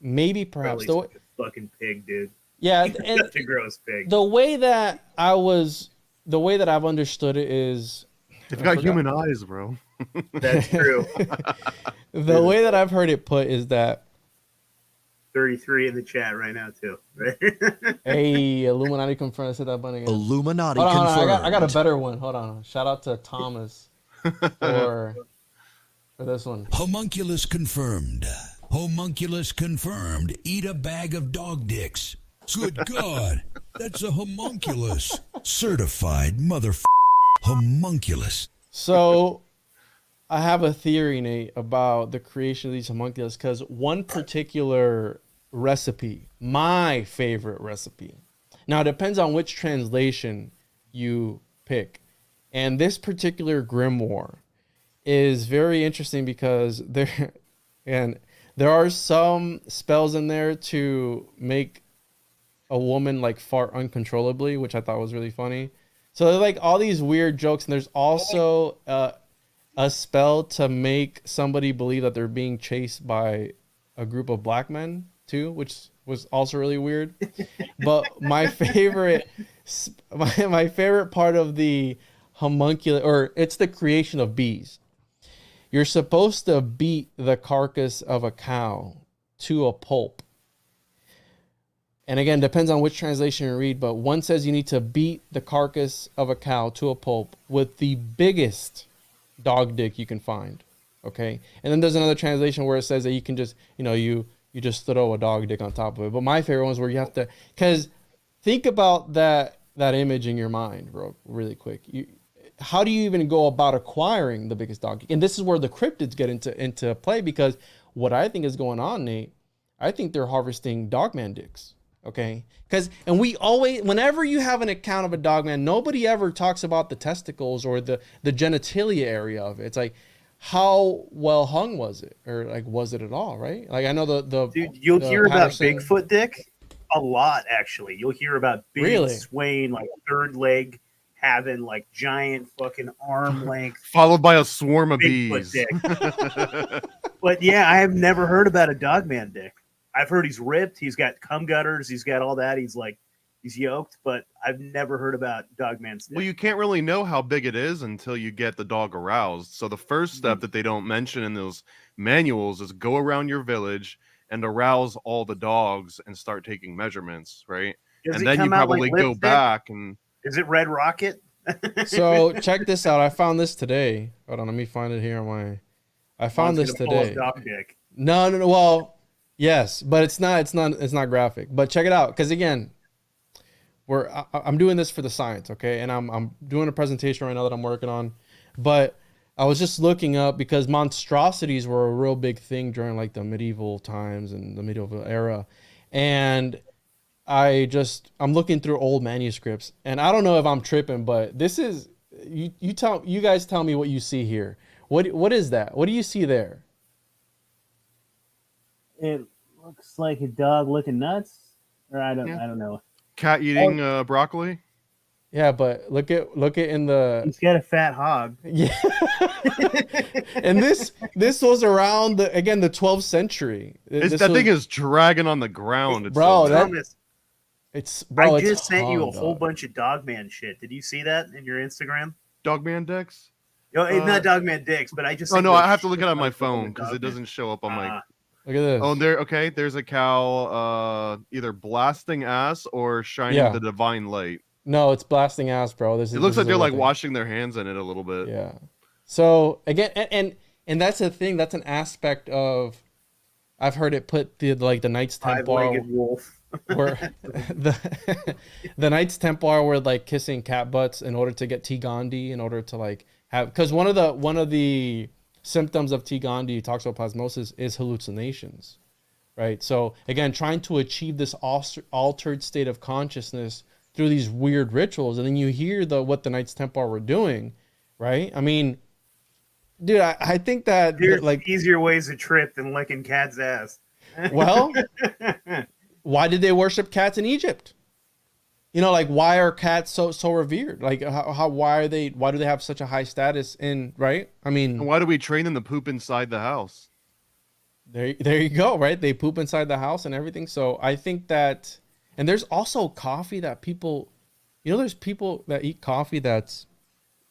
maybe perhaps Crowley's a fucking pig, dude. Yeah, and such a gross pig. The way that I've understood it is, they've got human eyes, bro. That's true. The way that I've heard it put is that 33 in the chat right now too. Right? Hey, Illuminati confirmed. I said that bunny again. Illuminati Hold on, confirmed. I got a better one. Hold on. Shout out to Thomas for this one. Homunculus confirmed. Homunculus confirmed. Eat a bag of dog dicks. Good God, that's a homunculus. Certified homunculus. So I have a theory, Nate, about the creation of these homunculus, because one particular recipe, my favorite recipe. Now, it depends on which translation you pick. And this particular grimoire is very interesting because there are some spells in there to make a woman like fart uncontrollably, which I thought was really funny. So they're like all these weird jokes, and there's also a spell to make somebody believe that they're being chased by a group of black men too, which was also really weird. But my favorite part of the homunculus, or it's the creation of bees. You're supposed to beat the carcass of a cow to a pulp. And again, depends on which translation you read, but one says you need to beat the carcass of a cow to a pulp with the biggest dog dick you can find. Okay. And then there's another translation where it says that you can just, you just throw a dog dick on top of it. But my favorite ones where you have to, because think about that image in your mind, bro, really quick. How do you even go about acquiring the biggest dog dick? And this is where the cryptids get into play, because what I think is going on, Nate, I think they're harvesting dogman dicks. Okay. And we always, whenever you have an account of a dogman, nobody ever talks about the testicles or the genitalia area of it. It's like, how well hung was it? Or like, was it at all? Right. Like, I know dude, you'll hear Patterson, about Bigfoot dick a lot, actually. You'll hear about big really? swaying, like third leg, having like giant fucking arm length. Followed by a swarm of Bigfoot bees. Dick. But yeah, I have never heard about a dogman dick. I've heard he's ripped. He's got cum gutters. He's got all that. He's yoked, but I've never heard about dogman's dick. Well, you can't really know how big it is until you get the dog aroused. So the first step that they don't mention in those manuals is go around your village and arouse all the dogs and start taking measurements, right? Does and it then you come out probably like go lipstick? back and... Is it Red Rocket? So check this out. I found this today. Hold on, let me find it here on my... I found this today. Dog dick. No. Well, yes, but it's not graphic. But check it out, because again, I'm doing this for the science, okay? And I'm doing a presentation right now that I'm working on. But I was just looking up, because monstrosities were a real big thing during like the medieval times and the medieval era. And I'm looking through old manuscripts, and I don't know if I'm tripping, but this is, you guys tell me what you see here. What is that? What do you see there? It looks like a dog licking nuts, or I don't know. Cat eating broccoli? Yeah, but look at in the... He's got a fat hog. Yeah. And this was around the 12th century. That thing is dragging on the ground. Bro, I just sent you a whole bunch of dogman shit. Did you see that in your Instagram? Dogman dicks? No, it's not dogman dicks, but I just... Oh, no, I have to look it on my phone because it doesn't show up on my... Look at this. Oh, there's a cow either blasting ass or shining the divine light. No, it's blasting ass, bro. It looks like they're like washing their hands in it a little bit. Yeah. So again, and that's a thing. That's an aspect of... I've heard it put the Knights Templar... Five-legged wolf. Where the Knights Templar were like kissing cat butts in order to get T. Gandhi, in order to like have... Because one of the symptoms of T. Gandhi, toxoplasmosis, is hallucinations, right? So again, trying to achieve this altered state of consciousness through these weird rituals, and then you hear what the Knights Templar were doing, right? I mean, dude, I think that there's like easier ways to trip than licking cat's ass. Well, why did they worship cats in Egypt? Like, why are cats so revered? Like, why do they have such a high status in, right? I mean, and why do we train them to poop inside the house? There you go, right? They poop inside the house and everything. So I think that, and there's also coffee that people, there's people that eat coffee that's...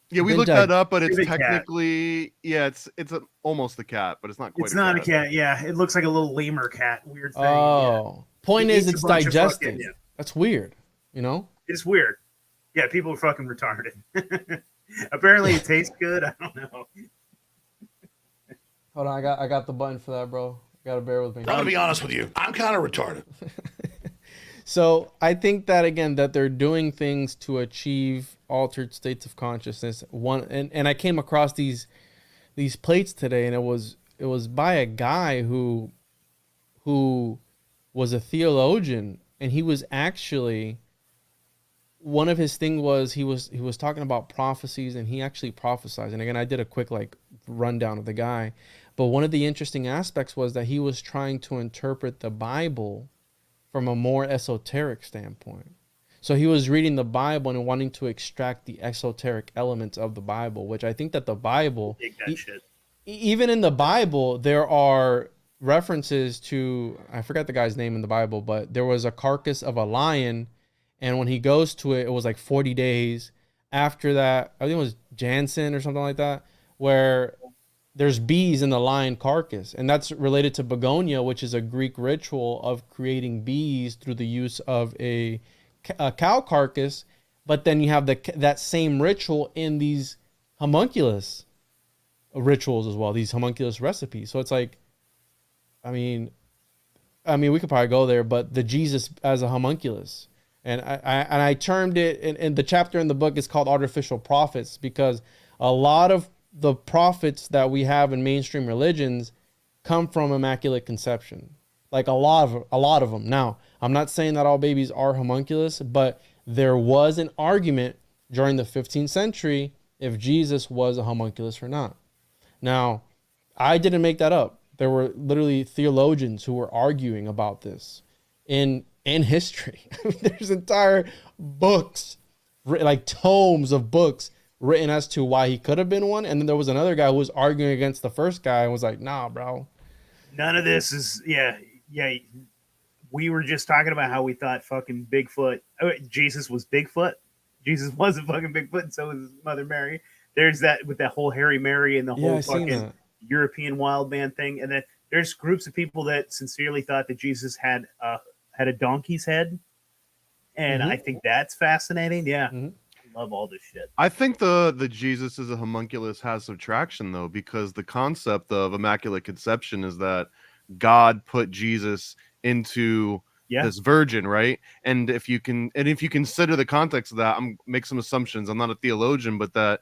Yeah, we looked that up, but it's technically, it's almost a cat, but it's not quite. It's not a cat. Yeah, it looks like a little lemur cat. Weird thing. Oh, point is, it's digesting. That's weird. It's weird. Yeah, people are fucking retarded. Apparently, it tastes good. I don't know. Hold on, I got the button for that, bro. You gotta bear with me. I'm gonna be honest with you. I'm kind of retarded. So I think that, again, that they're doing things to achieve altered states of consciousness. And I came across these plates today, and it was by a guy who was a theologian, and he was actually, one of his thing was he was talking about prophecies, and he actually prophesied. And again, I did a quick rundown of the guy, but one of the interesting aspects was that he was trying to interpret the Bible from a more esoteric standpoint. So he was reading the Bible and wanting to extract the esoteric elements of the Bible, which I think that the Bible, Dig that shit. even in the Bible, there are references to, I forgot the guy's name in the Bible, but there was a carcass of a lion, and when he goes to it, it was like 40 days. After that, I think it was Jansen or something like that, where there's bees in the lion carcass, and that's related to begonia, which is a Greek ritual of creating bees through the use of a cow carcass. But then you have that same ritual in these homunculus rituals as well, these homunculus recipes. So it's like, I mean, we could probably go there, but the Jesus as a homunculus. And I termed it in the chapter in the book is called Artificial Prophets, because a lot of the prophets that we have in mainstream religions come from Immaculate Conception. Like a lot of them. Now, I'm not saying that all babies are homunculus, but there was an argument during the 15th century if Jesus was a homunculus or not. Now, I didn't make that up. There were literally theologians who were arguing about this in history. There's entire books, like tomes of books written as to why he could have been one. And then there was another guy who was arguing against the first guy and was like, nah, bro. None of this is, yeah. We were just talking about how we thought fucking Bigfoot, Jesus was Bigfoot. Jesus wasn't fucking Bigfoot, and so was his mother Mary. There's that with that whole Harry Mary and the whole fucking European wild man thing. And then there's groups of people that sincerely thought that Jesus had a donkey's head. And I think that's fascinating. Yeah. I love all this shit. I think the Jesus as a homunculus has some traction though, because the concept of Immaculate Conception is that God put Jesus into this virgin, right? And if you consider the context of that, I'm make some assumptions. I'm not a theologian, but that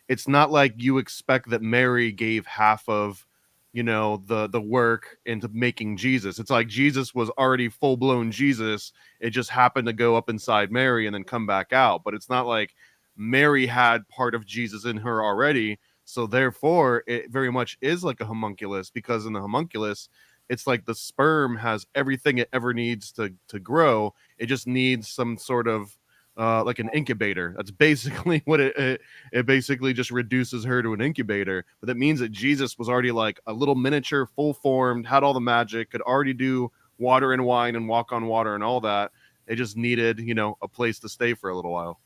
it's not like you expect that Mary gave half of, the work into making Jesus. It's like Jesus was already full-blown Jesus. It just happened to go up inside Mary and then come back out. But it's not like Mary had part of Jesus in her already. So therefore, it very much is like a homunculus, because in the homunculus, it's like the sperm has everything it ever needs to grow. It just needs some sort of like an incubator. That's basically what it basically just reduces her to an incubator. But that means that Jesus was already like a little miniature, full formed, had all the magic, could already do water and wine and walk on water and all that. It just needed, a place to stay for a little while.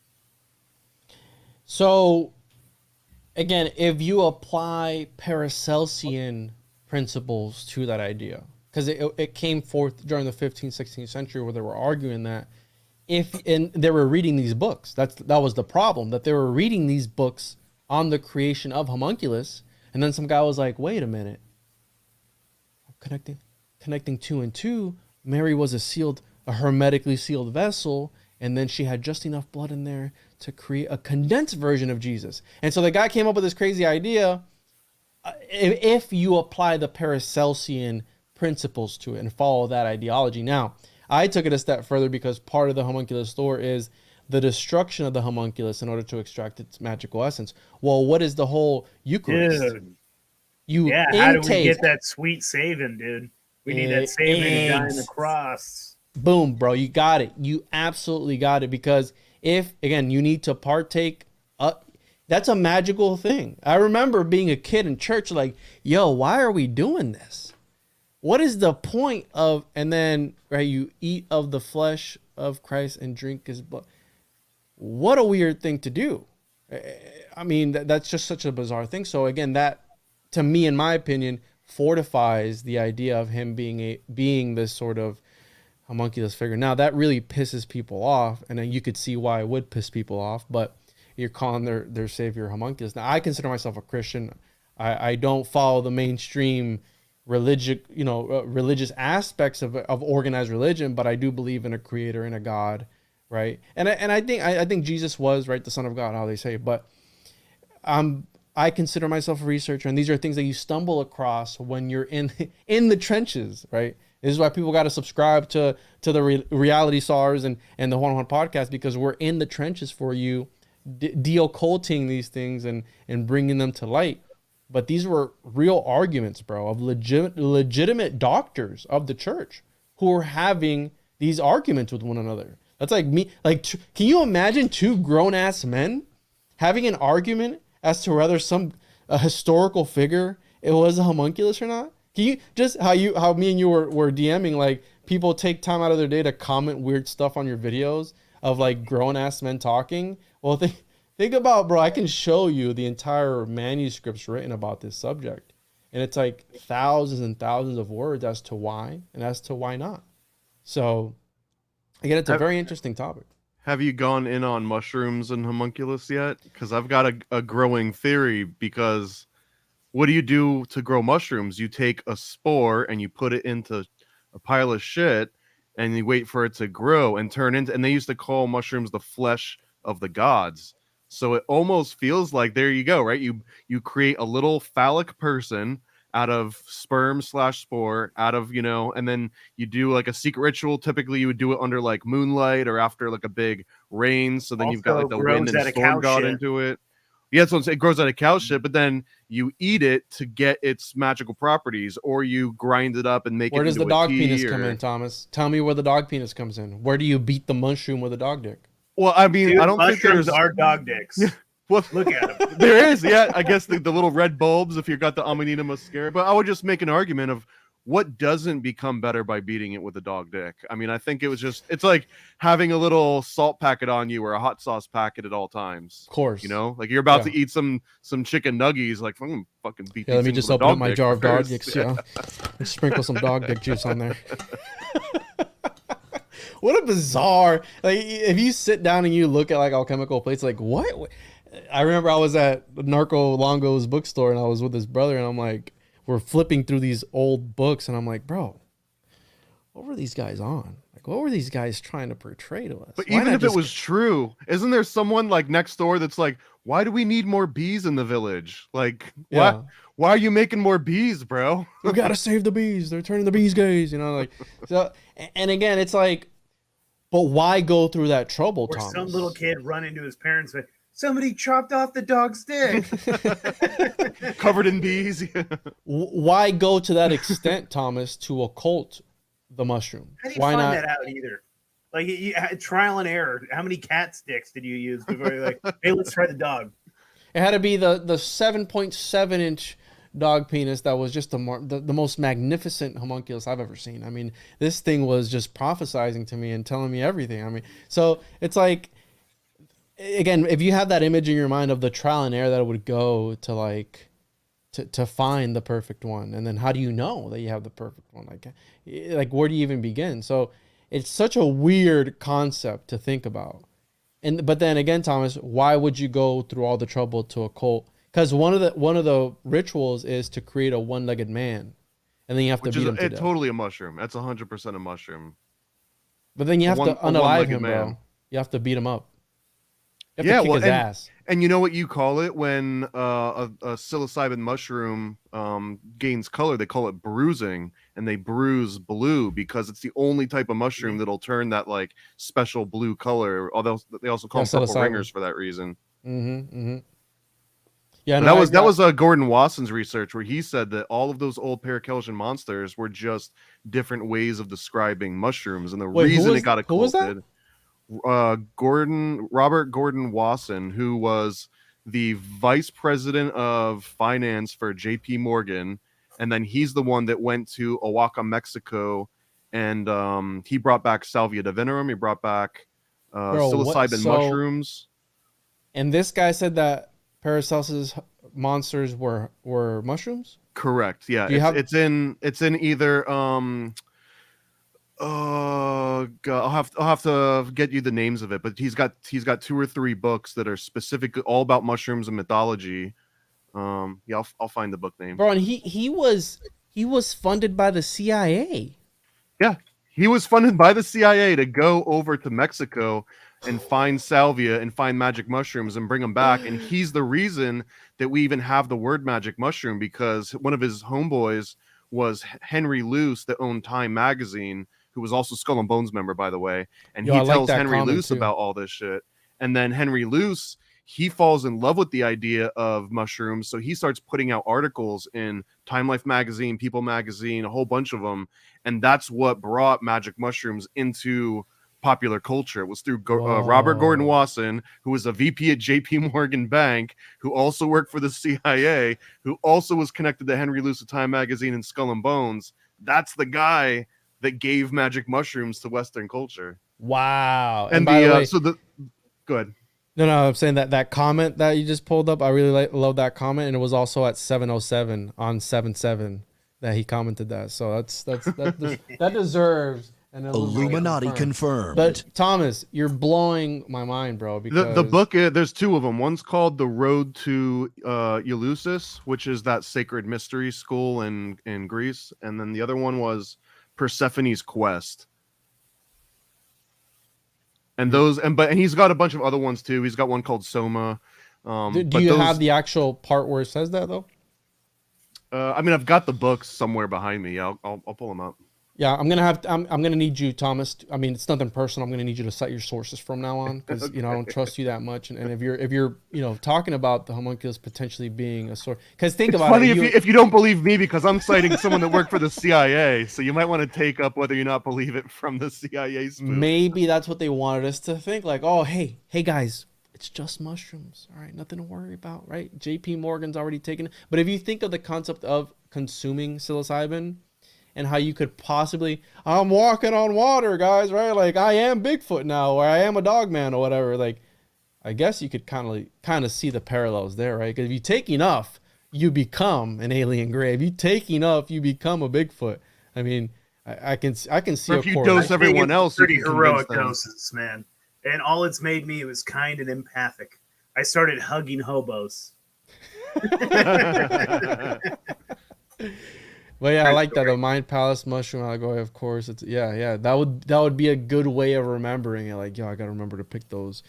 So again, if you apply Paracelsian principles to that idea, because it came forth during the 15th, 16th century where they were arguing that and they were reading these books. That was the problem, that they were reading these books on the creation of homunculus, and then some guy was like, wait a minute, connecting two and two, Mary was a hermetically sealed vessel, and then she had just enough blood in there to create a condensed version of Jesus. And so the guy came up with this crazy idea. If you apply the Paracelsian principles to it and follow that ideology. Now, I took it a step further because part of the homunculus lore is the destruction of the homunculus in order to extract its magical essence. Well, what is the whole Eucharist? Dude. How do we get that sweet saving, dude? We need that saving to die on the cross. Boom, bro. You got it. You absolutely got it. Because if, again, you need to partake, that's a magical thing. I remember being a kid in church like, yo, why are we doing this? What is the point of, and then, right, you eat of the flesh of Christ and drink his blood. What a weird thing to do. I mean, that's just such a bizarre thing. So again, that, to me, in my opinion, fortifies the idea of him being this sort of homunculus figure. Now, that really pisses people off, and then you could see why it would piss people off, but you're calling their savior homunculus. Now, I consider myself a Christian. I don't follow the mainstream religious aspects of organized religion, but I do believe in a creator and a God, right? And I think Jesus was, right, the Son of God, how they say. But I consider myself a researcher, and these are things that you stumble across when you're in the trenches, right? This is why people got to subscribe to the Reality Stars and the Juan podcast, because we're in the trenches for you, de-occulting these things and bringing them to light. But these were real arguments, bro, of legitimate doctors of the church who were having these arguments with one another. That's like me. Like, can you imagine two grown ass men having an argument as to whether a historical figure it was a homunculus or not? Can you just how me and you were DMing, like, people take time out of their day to comment weird stuff on your videos of like grown ass men talking? Well, think about, bro, I can show you the entire manuscripts written about this subject, and it's like thousands and thousands of words as to why and as to why not. So again, it's a very interesting topic. Have you gone in on mushrooms and homunculus yet? Because I've got a growing theory. Because what do you do to grow mushrooms? You take a spore and you put it into a pile of shit, and you wait for it to grow and turn into. And they used to call mushrooms the flesh of the gods. So it almost feels like, there you go, right? You create a little phallic person out of sperm/spore, out of, and then you do like a secret ritual. Typically you would do it under like moonlight or after like a big rain. So then you've got like the wind and storm god into it. Yeah, so it grows out of cow shit, but then you eat it to get its magical properties, or you grind it up and make Where it into does the dog tea penis come in, Thomas? Tell me where the dog penis comes in. Where do you beat the mushroom with a dog dick? Well, I mean, Dude, I don't think mushrooms there's are dog dicks. Well, Look at them. there is, yeah. I guess the little red bulbs if you got the Amanita muscaria. But I would just make an argument of what doesn't become better by beating it with a dog dick. I mean, I think it's like having a little salt packet on you or a hot sauce packet at all times. Of course. Like you're about to eat some chicken nuggies, like, I'm gonna fucking beat. Yeah, let me just open up my jar of dog dicks. dicks. Yeah, and sprinkle some dog dick juice on there. What a bizarre, like, if you sit down and you look at like alchemical plates, like what? I remember I was at Narco Longo's bookstore and I was with his brother, and I'm like, we're flipping through these old books, and I'm like, bro, what were these guys on? Like, what were these guys trying to portray to us? But even if it was true, isn't there someone like next door that's like, why do we need more bees in the village? Like, Yeah. why are you making more bees, bro? We gotta save the bees. They're turning the bees gays, like. So, and again, it's like, but why go through that trouble, Or Thomas? some little kid run into his parents and somebody chopped off the dog's dick. Covered in bees. Why go to that extent, Thomas, to occult the mushroom? How do you Why find not? that out either? Like, trial and error. How many cat sticks did you use before you're like, hey, let's try the dog? It had to be the 7.7 inch dog penis that was just the most magnificent homunculus I've ever seen. I mean, this thing was just prophesizing to me and telling me everything. I mean, so it's like, again, if you have that image in your mind of the trial and error that it would go to, like, to find the perfect one, and then how do you know that you have the perfect one? Like where do you even begin? So it's such a weird concept to think about. But then again, Thomas, why would you go through all the trouble to occult? Because one of the rituals is to create a one-legged man, and then you have to beat him to death. Totally a mushroom. That's 100% a mushroom. But then you have to unalive him, bro. You have to beat him up. You have to kick his ass. And you know what you call it when a psilocybin mushroom gains color? They call it bruising, and they bruise blue because it's the only type of mushroom that'll turn that like special blue color. Although they also call them purple ringers for that reason. Yeah, no, that was Gordon Wasson's research, where he said that all of those old Paracelsian monsters were just different ways of describing mushrooms, and the reason it got occulted. Robert Gordon Wasson, who was the vice president of finance for J.P. Morgan, and then he's the one that went to Oaxaca, Mexico, and he brought back Salvia divinorum. He brought back psilocybin mushrooms. And this guy said that Paracelsus monsters were mushrooms? Correct. Yeah, it's in either oh God, I'll have to get you the names of it, but he's got 2 or 3 books that are specifically all about mushrooms and mythology. Yeah, I'll find the book name. Bro, and he was funded by the CIA. Yeah, he was funded by the CIA to go over to Mexico and find salvia and find magic mushrooms and bring them back. And he's the reason that we even have the word magic mushroom, because one of his homeboys was Henry Luce, that owned Time magazine, who was also Skull and Bones member, by the way. And he tells Henry Luce about all this shit. And then Henry Luce, he falls in love with the idea of mushrooms. So he starts putting out articles in Time Life magazine, People magazine, a whole bunch of them. And that's what brought magic mushrooms into popular culture. It was through Robert Gordon Wasson, who was a VP at J.P. Morgan Bank, who also worked for the CIA, who also was connected to Henry Luce of Time Magazine and Skull and Bones. That's the guy that gave magic mushrooms to Western culture. Wow. And by the way, go ahead. No, I'm saying that comment that you just pulled up, I really love that comment, and it was also at 7:07 on 7/7 that he commented that. So that deserves an Illuminati confirmed. But Thomas, you're blowing my mind, bro. Because The book, there's two of them. One's called The Road to Eleusis, which is that sacred mystery school in Greece, and then the other one was Persephone's Quest. And he's got a bunch of other ones too. He's got one called Soma. Do you have the actual part where it says that though? I mean, I've got the books somewhere behind me. Yeah, I'll pull them up. Yeah, I'm gonna need you, Thomas. I mean, it's nothing personal. I'm gonna need you to cite your sources from now on because Okay. I don't trust you that much. And if you're talking about the homunculus potentially being a source, because think about funny it. If you don't believe me because I'm citing someone that worked for the CIA, so you might want to take up whether you not believe it from the CIA spoof. Maybe that's what they wanted us to think. Like, oh, hey guys, it's just mushrooms. All right, nothing to worry about, right? J.P. Morgan's already taken it. But if you think of the concept of consuming psilocybin and how you could possibly, I'm walking on water, guys, right? Like, I am Bigfoot now, or I am a dog man or whatever. Like, I guess you could kind of see the parallels there, right? Because if you take enough, you become an alien grave. If you take enough, you become a Bigfoot. I mean, I can see or if you dose everyone else, pretty heroic doses, man. And all it's made me was kind and empathic. I started hugging hobos. But yeah, I like that. The Mind Palace mushroom allegory, of course. It's that would be a good way of remembering it. Like, I gotta remember to pick those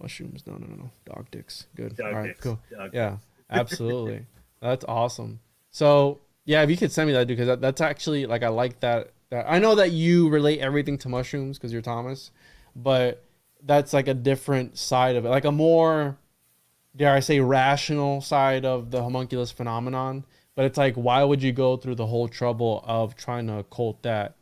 mushrooms. No. Dog dicks. Good. Dog All right, dicks. cool. Dog Yeah, absolutely. That's awesome. So yeah, if you could send me that, dude, because that's actually like I like that. I know that you relate everything to mushrooms because you're Thomas, but that's like a different side of it, like a more, dare I say, rational side of the homunculus phenomenon. But it's like, why would you go through the whole trouble of trying to occult that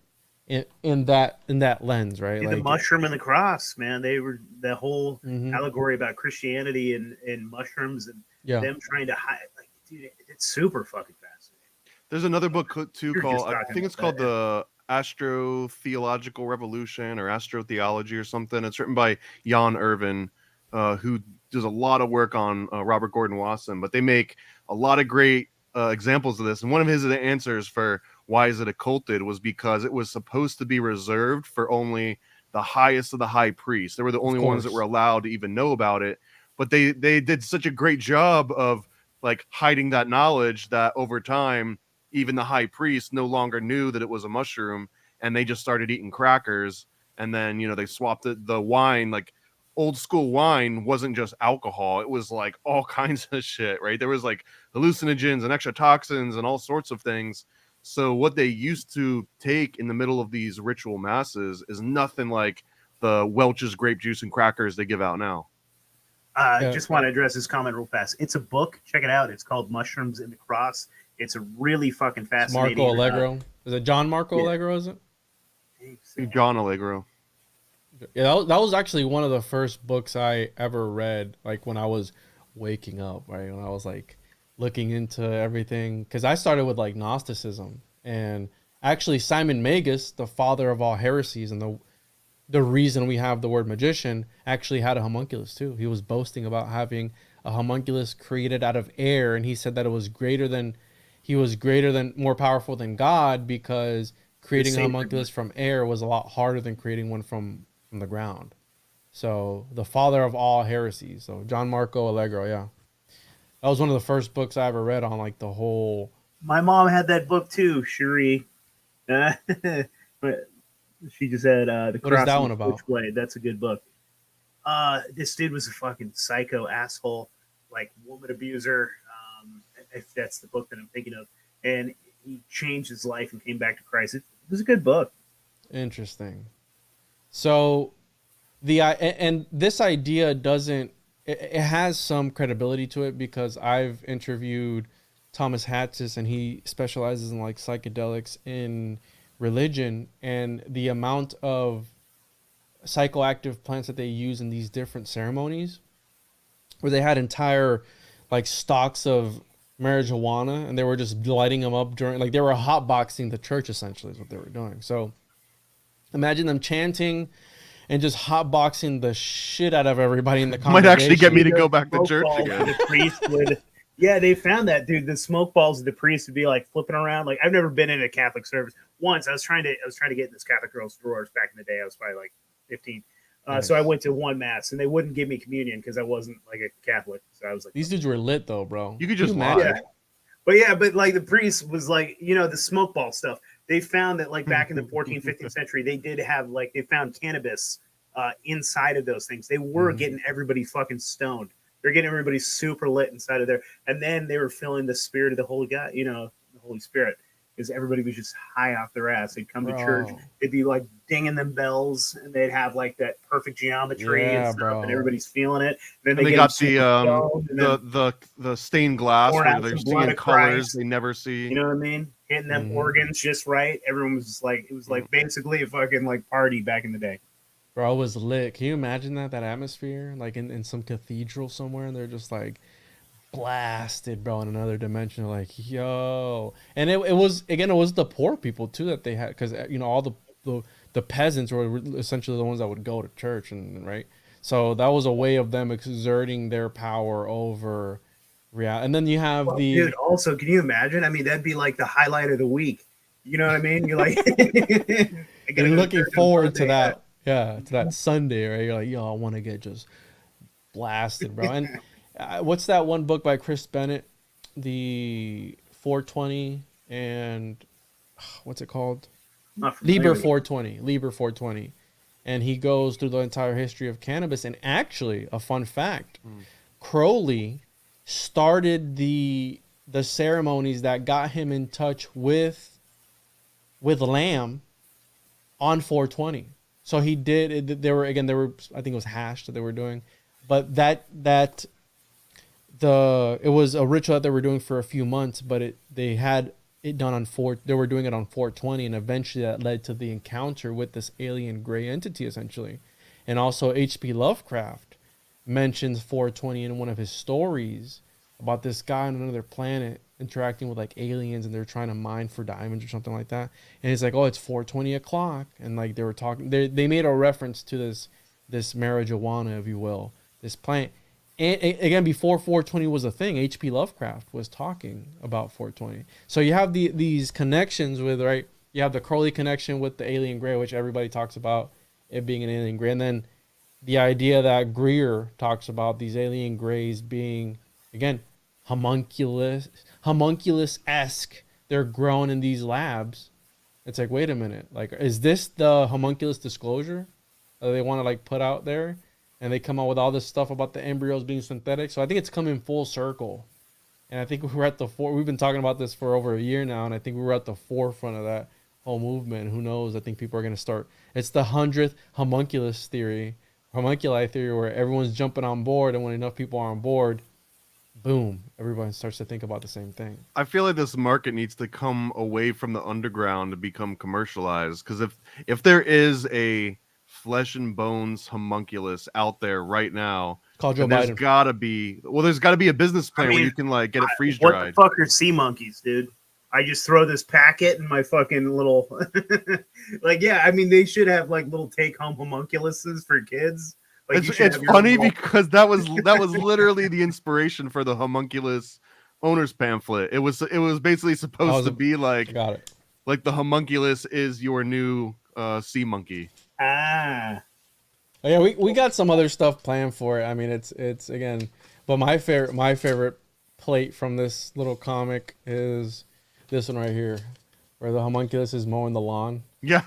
in that lens, right? The like mushroom and the cross, man. They were the whole allegory about Christianity and mushrooms and them trying to hide. Like, dude, it's super fucking fascinating. There's another book too called, I think it's called the Astro-Theological Revolution or Astrotheology or something. It's written by Jan Irvin, who does a lot of work on Robert Gordon Wasson, but they make a lot of great examples of this. And one of his answers for why is it occulted was because it was supposed to be reserved for only the highest of the high priests. They were the only ones that were allowed to even know about it. But they did such a great job of like hiding that knowledge that over time, even the high priest no longer knew that it was a mushroom, and they just started eating crackers. And then, they swapped the wine. Like, old school wine wasn't just alcohol. It was like all kinds of shit, right? There was like hallucinogens and extra toxins and all sorts of things. So what they used to take in the middle of these ritual masses is nothing like the Welch's grape juice and crackers they give out now. Just want to address this comment real fast. It's a book. Check it out. It's called Mushrooms in the Cross. It's a really fucking fascinating. Marco Allegro. Is it John Marco Allegro? Is it? John Allegro. Yeah, that was actually one of the first books I ever read, like when I was waking up, right? When I was like looking into everything, because I started with like Gnosticism, and actually Simon Magus, the father of all heresies, and the reason we have the word magician, actually had a homunculus too. He was boasting about having a homunculus created out of air, and he said that it was more powerful than God, because creating a homunculus from air was a lot harder than creating one from the ground. So the father of all heresies. So John Marco Allegro, yeah. That was one of the first books I ever read on like the whole. My mom had that book too, Shuri. But she just had the What is that one about? Switchblade. That's a good book. This dude was a fucking psycho asshole, like woman abuser. If that's the book that I'm thinking of, and he changed his life and came back to Christ. It was a good book. Interesting. So and this idea doesn't, it has some credibility to it, because I've interviewed Thomas Hatsis, and he specializes in like psychedelics in religion, and the amount of psychoactive plants that they use in these different ceremonies, where they had entire like stalks of marijuana and they were just lighting them up during, like they were hotboxing the church essentially is what they were doing. So imagine them chanting and just hotboxing the shit out of everybody in the Might congregation. actually get me to The go back to smoke church balls again. The priest would, yeah, they found that, dude. The smoke balls of the priest would be like flipping around. Like I've never been in a Catholic service. Once I was trying to get in this Catholic girl's drawers back in the day. I was probably like 15. So I went to one mass and they wouldn't give me communion because I wasn't like a Catholic. So I was like, These dudes were lit though, bro. You could just Can lie. imagine? but like the priest was like, you know, the smoke ball stuff. They found that like back in the 14th, 15th century, they did have like, they found cannabis inside of those things. They were getting everybody fucking stoned. They're getting everybody super lit inside of there. And then they were feeling the spirit of the Holy God, you know, the Holy Spirit. Because everybody was just high off their ass. They'd come to church, they'd be like dinging them bells, and they'd have like that perfect geometry and stuff, bro. and everybody's feeling it. Then And they get got the the stained glass pouring where out they're some blood seeing of colors Christ. they never see. you know what I mean? Hitting them organs just right. Everyone was just like, it was like basically a fucking like party back in the day. Bro, it was lit. Can you imagine that atmosphere? Like in some cathedral somewhere, and they're just like blasted, bro, in another dimension. Like, yo. And it was, again, it was the poor people too that they had, because, you know, all the peasants were essentially the ones that would go to church, and right? So that was a way of them exerting their power over reality. And then you have Dude, also, can you imagine? I mean, that'd be like the highlight of the week. You know what I mean? You're like, you're looking forward to that. Yeah, to that Sunday, right? You're like, yo, I want to get just blasted, bro. And what's that one book by Chris Bennett? The 420 and what's it called? Liber 420. Liber 420. And he goes through the entire history of cannabis. And actually, a fun fact, Crowley started the ceremonies that got him in touch with Lamb on 420. So he did. There were, I think it was hash that they were doing, but it was a ritual that they were doing for a few months, but they had it done on they were doing it on 420, and eventually that led to the encounter with this alien gray entity, essentially. And also H.P. Lovecraft mentions 420 in one of his stories about this guy on another planet interacting with like aliens, and they're trying to mine for diamonds or something like that. And he's like, oh, it's 420 o'clock. And like they were talking, they made a reference to this marijuana, if you will, this plant. And again, before 420 was a thing, H.P. Lovecraft was talking about 420. So you have these connections with, right? You have the Crowley connection with the alien gray, which everybody talks about it being an alien gray. And then the idea that Greer talks about these alien grays being, again, homunculus-esque. They're grown in these labs. It's like, wait a minute. Like, is this the homunculus disclosure that they want to like put out there? And they come out with all this stuff about the embryos being synthetic. So I think it's coming full circle. And I think we're at we've been talking about this for over a year now, and I think we were at the forefront of that whole movement. Who knows? I think people are going to start. It's the 100th homunculi theory, where everyone's jumping on board, and when enough people are on board, boom, everyone starts to think about the same thing. I feel like this market needs to come away from the underground to become commercialized, because if there is a flesh and bones homunculus out there right now, Call Joe there's Biden. gotta be a business plan where you can like get it freeze What dried. the fuck are sea monkeys, dude? I just throw this packet in my fucking little like, yeah, I mean, they should have like little take-home homunculuses for kids. Like, It's funny because that was literally the inspiration for the homunculus owner's pamphlet. It was basically supposed to be like, Got it. like the homunculus is your new sea monkey. Ah, Oh, yeah, we got some other stuff planned for it. I mean, it's again, but my favorite plate from this little comic is this one right here, where the homunculus is mowing the lawn. Yeah.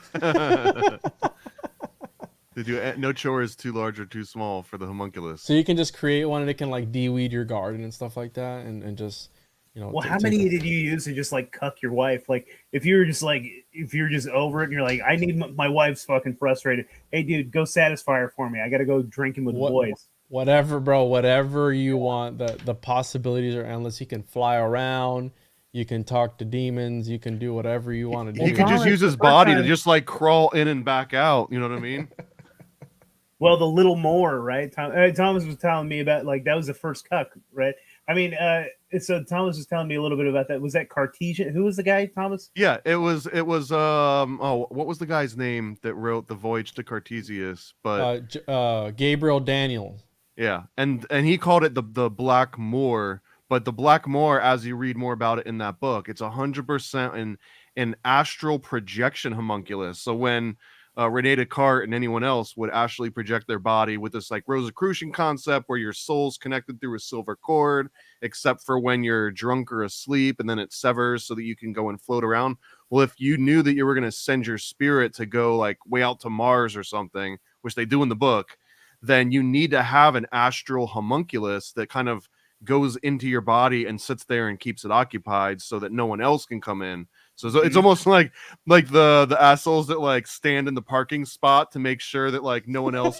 No chore is too large or too small for the homunculus. So you can just create one, and it can like de-weed your garden and stuff like that, and just, you know. well, how many did you use to just like cuck your wife? Like, if you're just over it and you're like, I need my wife's fucking frustrated. Hey, dude, go satisfy her for me. I got to go drinking with the boys. Whatever, bro. Whatever you want. The possibilities are endless. You can fly around. You can talk to demons. You can do whatever you want to do. He could just use his body to just like crawl in and back out. You know what I mean? Well, the little more, right? Thomas was telling me about like that was the first cuck, right? I mean, so Thomas was telling me a little bit about that. Was that Cartesian? Who was the guy, Thomas? Yeah, it was oh, what was the guy's name that wrote The Voyage to Cartesius? But Gabriel Daniel. yeah, and he called it the Black Moor, but the Black Moor, as you read more about it in that book, it's 100% an astral projection homunculus. So when Rene Descartes and anyone else would actually project their body with this like Rosicrucian concept where your soul's connected through a silver cord, except for when you're drunk or asleep, and then it severs so that you can go and float around. Well, if you knew that you were going to send your spirit to go like way out to Mars or something, which they do in the book, then you need to have an astral homunculus that kind of goes into your body and sits there and keeps it occupied so that no one else can come in. So it's almost like the assholes that like stand in the parking spot to make sure that like no one else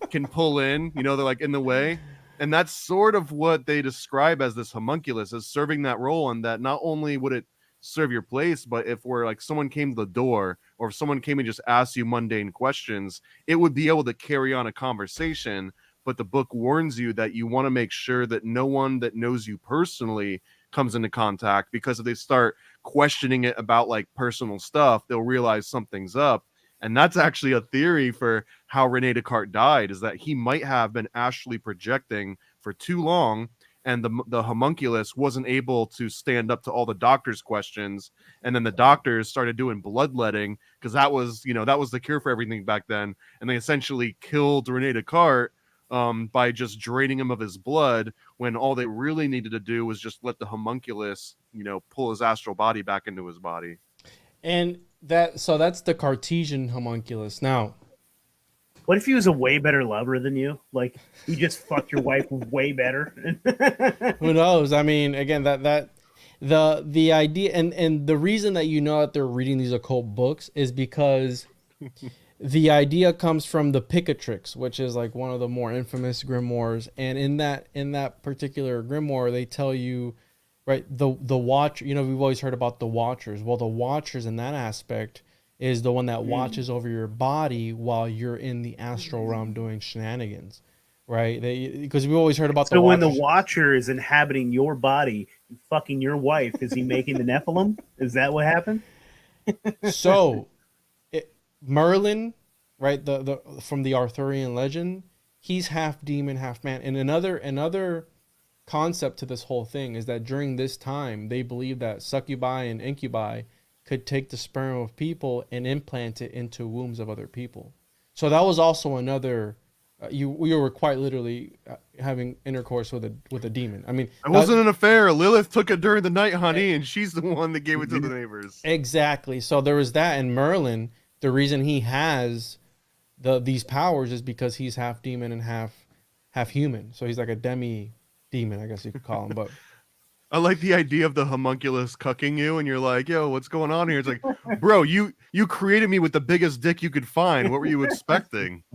can pull in, you know, they're like in the way. And that's sort of what they describe as this homunculus, as serving that role, and that not only would it serve your place, but if we're like someone came to the door or if someone came and just asked you mundane questions, it would be able to carry on a conversation. But the book warns you that you want to make sure that no one that knows you personally comes into contact, because if they start questioning it about like personal stuff, they'll realize something's up. And that's actually a theory for how Rene Descartes died, is that he might have been astrally projecting for too long, and the homunculus wasn't able to stand up to all the doctor's questions, and then the doctors started doing bloodletting, because that was the cure for everything back then, and they essentially killed Rene Descartes by just draining him of his blood, when all they really needed to do was just let the homunculus, pull his astral body back into his body. And that's the Cartesian homunculus. Now, what if he was a way better lover than you? Like, he just fucked your wife way better? Who knows? I mean, again, the idea and the reason that that they're reading these occult books is because the idea comes from the Picatrix, which is like one of the more infamous grimoires. And in that particular grimoire, they tell you, right, the watch, we've always heard about the watchers. Well, the watchers in that aspect is the one that watches over your body while you're in the astral realm doing shenanigans, right? Because we've always heard about so when the watcher is inhabiting your body, fucking your wife, is he making the Nephilim? Is that what happened? So Merlin, right, the from the Arthurian legend, he's half demon, half man. And another concept to this whole thing is that during this time, they believe that succubi and incubi could take the sperm of people and implant it into wombs of other people. So that was also another. We were quite literally having intercourse with a demon. I mean, it wasn't an affair. Lilith took it during the night, honey, and she's the one that gave it to the neighbors. Exactly. So there was that, and Merlin. The reason he has these powers is because he's half demon and half human. So he's like a demi demon, I guess you could call him. But I like the idea of the homunculus cucking you, and you're like, "Yo, what's going on here?" It's like, bro, you created me with the biggest dick you could find. What were you expecting?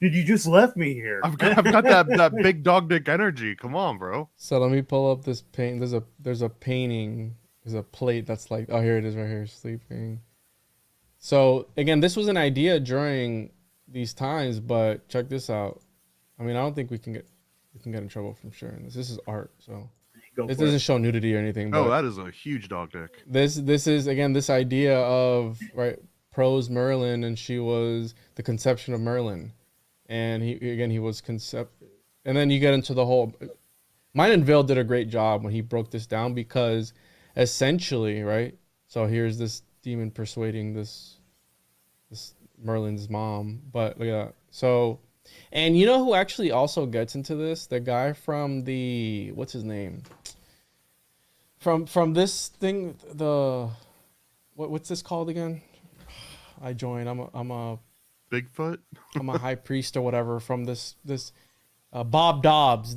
Dude, you just left me here. I've got that big dog dick energy. Come on, bro. So let me pull up this paint. There's a painting. There's a plate that's like, oh, here it is, right here, sleeping. So again, this was an idea during these times, but check this out. I mean, I don't think we can get in trouble from sharing this. This is art, so this doesn't show nudity or anything. But that is a huge dog dick. This is again this idea of prose Merlin, and she was the conception of Merlin, and he was and then you get into the whole. Mine and Ville did a great job when he broke this down, because essentially, right. So here's this demon persuading this Merlin's mom, but look at that. So, and you know who actually also gets into this? The guy from the what's his name? From this thing, what's this called again? I joined. I'm a Bigfoot. I'm a high priest or whatever from this Bob Dobbs.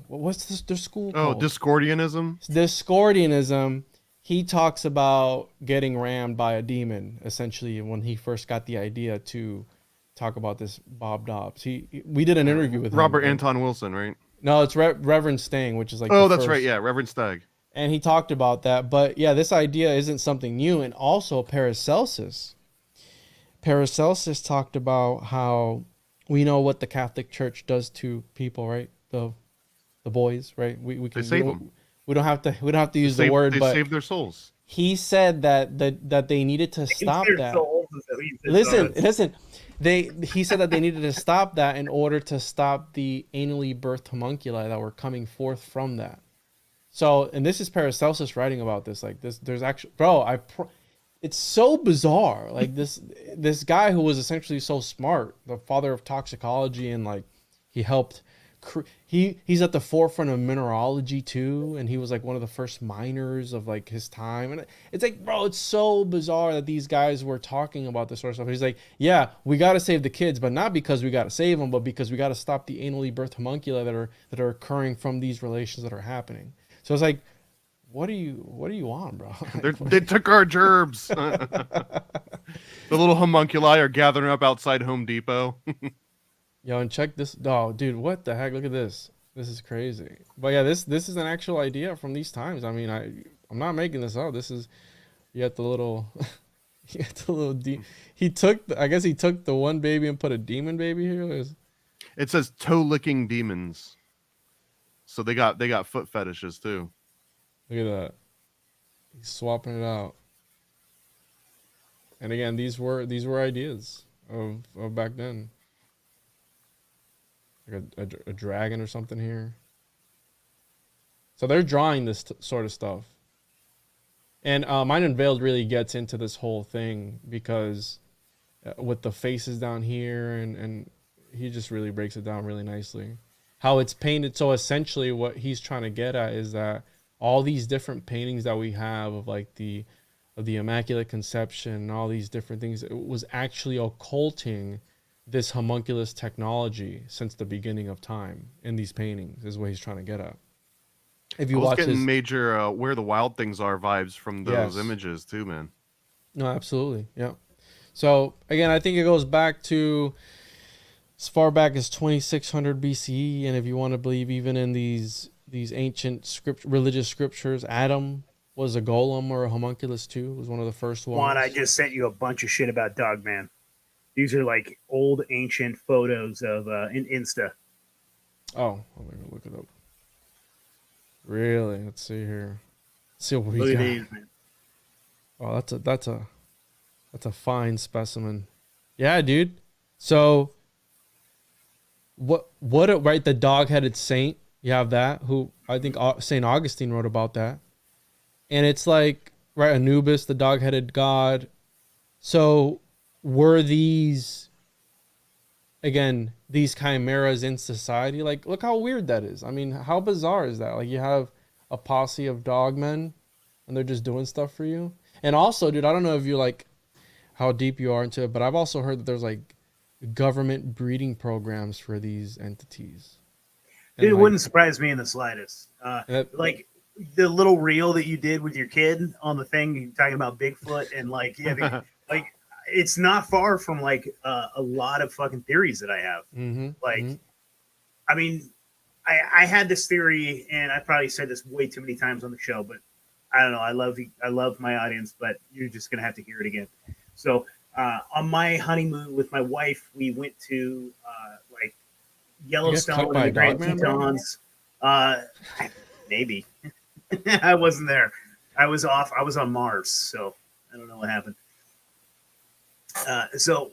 What's this? Their school called? Discordianism. Discordianism. He talks about getting rammed by a demon, essentially, when he first got the idea to talk about this Bob Dobbs. We did an interview with Robert him. Anton Wilson, right? No, it's Reverend Stang, which is like that's right, yeah, Reverend Stagg. And he talked about that. But yeah, this idea isn't something new. And also Paracelsus talked about how we know what the Catholic Church does to people, right? The boys, right? We can They save them. we don't have to use the word, They but save their souls. he said that they needed to stop Their that. souls is what he said. Listen. He said that they needed to stop that in order to stop the anally birthed homunculi that were coming forth from that. So, and this is Paracelsus writing about this. Like this, there's actually, bro, it's so bizarre. Like this guy who was essentially so smart, the father of toxicology, and like he helped. He's at the forefront of mineralogy too, and he was like one of the first miners of like his time. And it's like, bro, it's so bizarre that these guys were talking about this sort of stuff. He's like, yeah, we got to save the kids, but not because we got to save them, but because we got to stop the anally birthed homunculi that are occurring from these relations that are happening. So it's like, what are you on, bro? They took our gerbs. The little homunculi are gathering up outside Home Depot. Yo, and check this. Oh, dude, what the heck? Look at this. This is crazy. But yeah, this is an actual idea from these times. I mean, I'm not making this up. This is, you got the little, I guess he took the one baby and put a demon baby here. It says toe licking demons. So they got foot fetishes too. Look at that. He's swapping it out. And again, these were ideas of back then. Like a dragon or something here. So they're drawing this sort of stuff. And Mind Unveiled really gets into this whole thing because with the faces down here, and he just really breaks it down really nicely. How it's painted. So essentially what he's trying to get at is that all these different paintings that we have of like the Immaculate Conception and all these different things, it was actually occulting this homunculus technology since the beginning of time in these paintings is what he's trying to get at. If you watch getting major Where the Wild Things Are vibes from those images too, man. No, absolutely. Yeah. So again, I think it goes back to as far back as 2600 BCE. And if you want to believe even in these ancient religious scriptures, Adam was a golem or a homunculus too. Was one of the first ones. Juan, I just sent you a bunch of shit about Dogman. These are like old ancient photos of in Insta. Oh, I'm gonna look it up. Really? Let's see here. Let's see what we Look got. at these, man. Oh, that's a fine specimen. Yeah, dude. So what right, the dog-headed saint, you have that, who I think St. Augustine wrote about that. And it's like, right, Anubis, the dog-headed god. So were these, again, these chimeras in society? Like, look how weird that is. I mean, how bizarre is that? Like, you have a posse of dogmen and they're just doing stuff for you. And also, dude, I don't know if you like how deep you are into it, but I've also heard that there's like government breeding programs for these entities. Dude, it wouldn't surprise me in the slightest. Like the little reel that you did with your kid on the thing, talking about Bigfoot and like, yeah, like it's not far from like a lot of fucking theories that I have. I mean, I had this theory, and I probably said this way too many times on the show, but I don't know. I love my audience, but you're just gonna have to hear it again. So on my honeymoon with my wife, we went to like Yellowstone and the Grand Tetons. Maybe I wasn't there. I was off. I was on Mars, so I don't know what happened. So,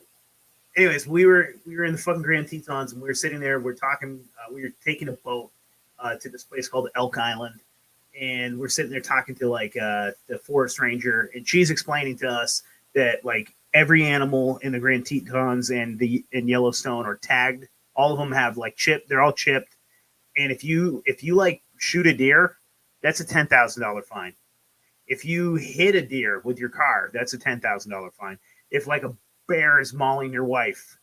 anyways, we were in the fucking Grand Tetons, and we were sitting there. We're talking. We were taking a boat to this place called Elk Island, and we're sitting there talking to like the forest ranger, and she's explaining to us that like every animal in the Grand Tetons and in Yellowstone are tagged. All of them have like chip. They're all chipped, and if you like shoot a deer, that's a $10,000 fine. If you hit a deer with your car, that's a $10,000 fine. If like a bear is mauling your wife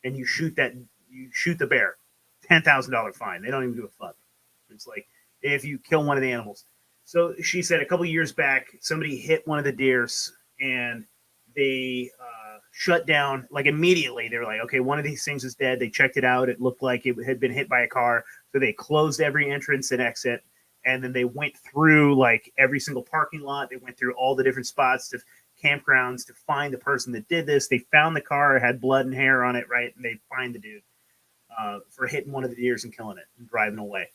and you shoot the bear, $10,000 fine. They don't even give a fuck. It's like if you kill one of the animals. So she said a couple of years back, somebody hit one of the deers and they shut down like immediately. They were like, okay, one of these things is dead. They checked it out. It looked like it had been hit by a car. So they closed every entrance and exit. And then they went through like every single parking lot. They went through all the different spots to campgrounds to find the person that did this. They found the car, it had blood and hair on it, right? And they find the dude. for hitting one of the deers and killing it and driving away.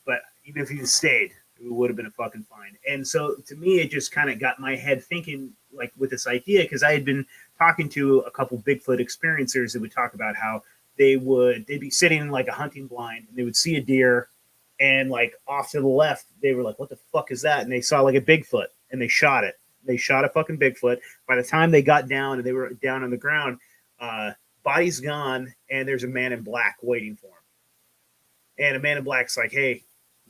But even if he stayed, it would have been a fucking fine. And so to me, it just kind of got my head thinking like with this idea, because I had been talking to a couple Bigfoot experiencers that would talk about how they'd be sitting in like a hunting blind and they would see a deer, and like off to the left, they were like, what the fuck is that? And they saw like a Bigfoot and they shot it. They shot a fucking Bigfoot. By the time they got down and they were down on the ground, body's gone, and there's a man in black waiting for him. And a man in black's like, hey,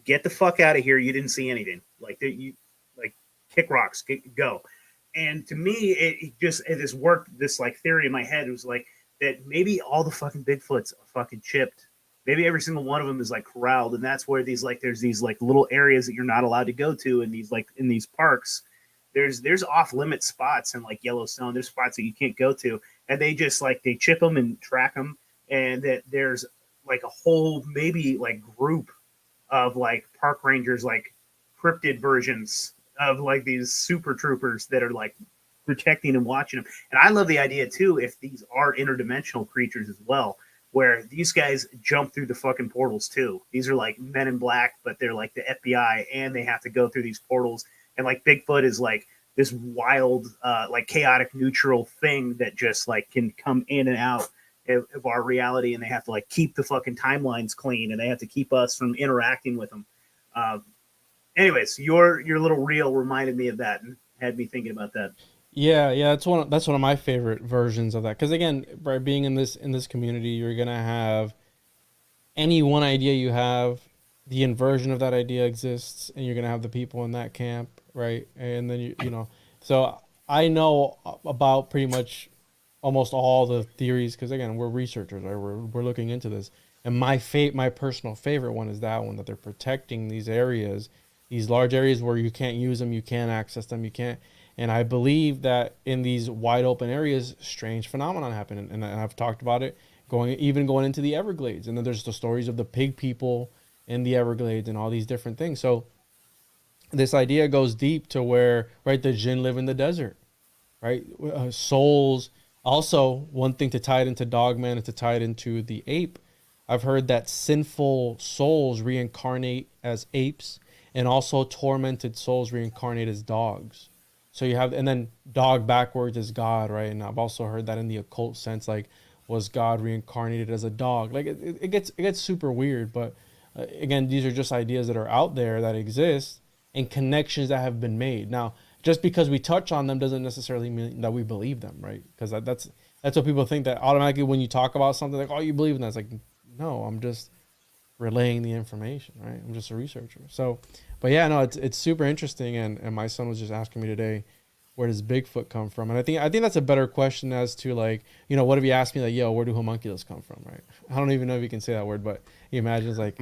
get the fuck out of here. You didn't see anything. Like, kick rocks, go. And to me, it worked, this like theory in my head. It was like that maybe all the fucking Bigfoots are fucking chipped. Maybe every single one of them is like corralled. And that's where there's these like little areas that you're not allowed to go to in these parks. There's off limit spots in like Yellowstone. There's spots that you can't go to. And they just like, they chip them and track them. And that there's like a whole maybe like group of like park rangers, like cryptid versions of like these super troopers that are like protecting and watching them. And I love the idea too, if these are interdimensional creatures as well, where these guys jump through the fucking portals too. These are like men in black, but they're like the FBI, and they have to go through these portals. And like Bigfoot is like this wild, like chaotic neutral thing that just like can come in and out of our reality, and they have to like keep the fucking timelines clean, and they have to keep us from interacting with them. Anyways, your little reel reminded me of that and had me thinking about that. Yeah, that's one of my favorite versions of that. Because again, by being in this community, you're gonna have any one idea you have, the inversion of that idea exists, and you're gonna have the people in that camp, right? And then you know, so I know about pretty much almost all the theories, because again, we're researchers, right? We're looking into this, and my personal favorite one is that one, that they're protecting these areas, these large areas where you can't use them, you can't access them, you can't. And I believe that in these wide open areas, strange phenomenon happen. And I've talked about it going into the Everglades. And then there's the stories of the pig people in the Everglades and all these different things. So this idea goes deep to where, right, the jinn live in the desert, right? Souls. Also, one thing to tie it into Dogman and to tie it into the ape, I've heard that sinful souls reincarnate as apes, and also tormented souls reincarnate as dogs. So you have, and then dog backwards is God, right? And I've also heard that in the occult sense, like, was God reincarnated as a dog? Like it gets super weird, but again, these are just ideas that are out there that exist and connections that have been made. Now, just because we touch on them doesn't necessarily mean that we believe them, right? Because that's what people think, that automatically when you talk about something like, oh, you believe in that. It's like, no, I'm just relaying the information, right? I'm just a researcher. So, but yeah, no, it's super interesting. And my son was just asking me today, where does Bigfoot come from? And I think that's a better question as to, like, you know, what if you ask me, like, yo, where do homunculus come from, right? I don't even know if you can say that word, but you imagine it's like,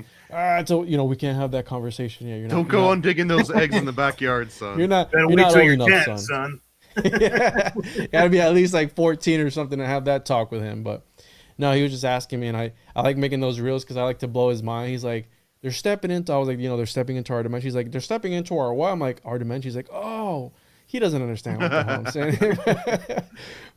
so, you know, we can't have that conversation yet. Don't go on digging those eggs in the backyard, son. You're not Better old wait till you're enough, 10, son. Yeah. Gotta be at least like 14 or something to have that talk with him. But no, he was just asking me, and I like making those reels because I like to blow his mind. He's like, they're stepping into, I was like, you know, they're stepping into our dimension. He's like, they're stepping into our what? I'm like, our dimension. He's like, oh, he doesn't understand what the hell I'm saying.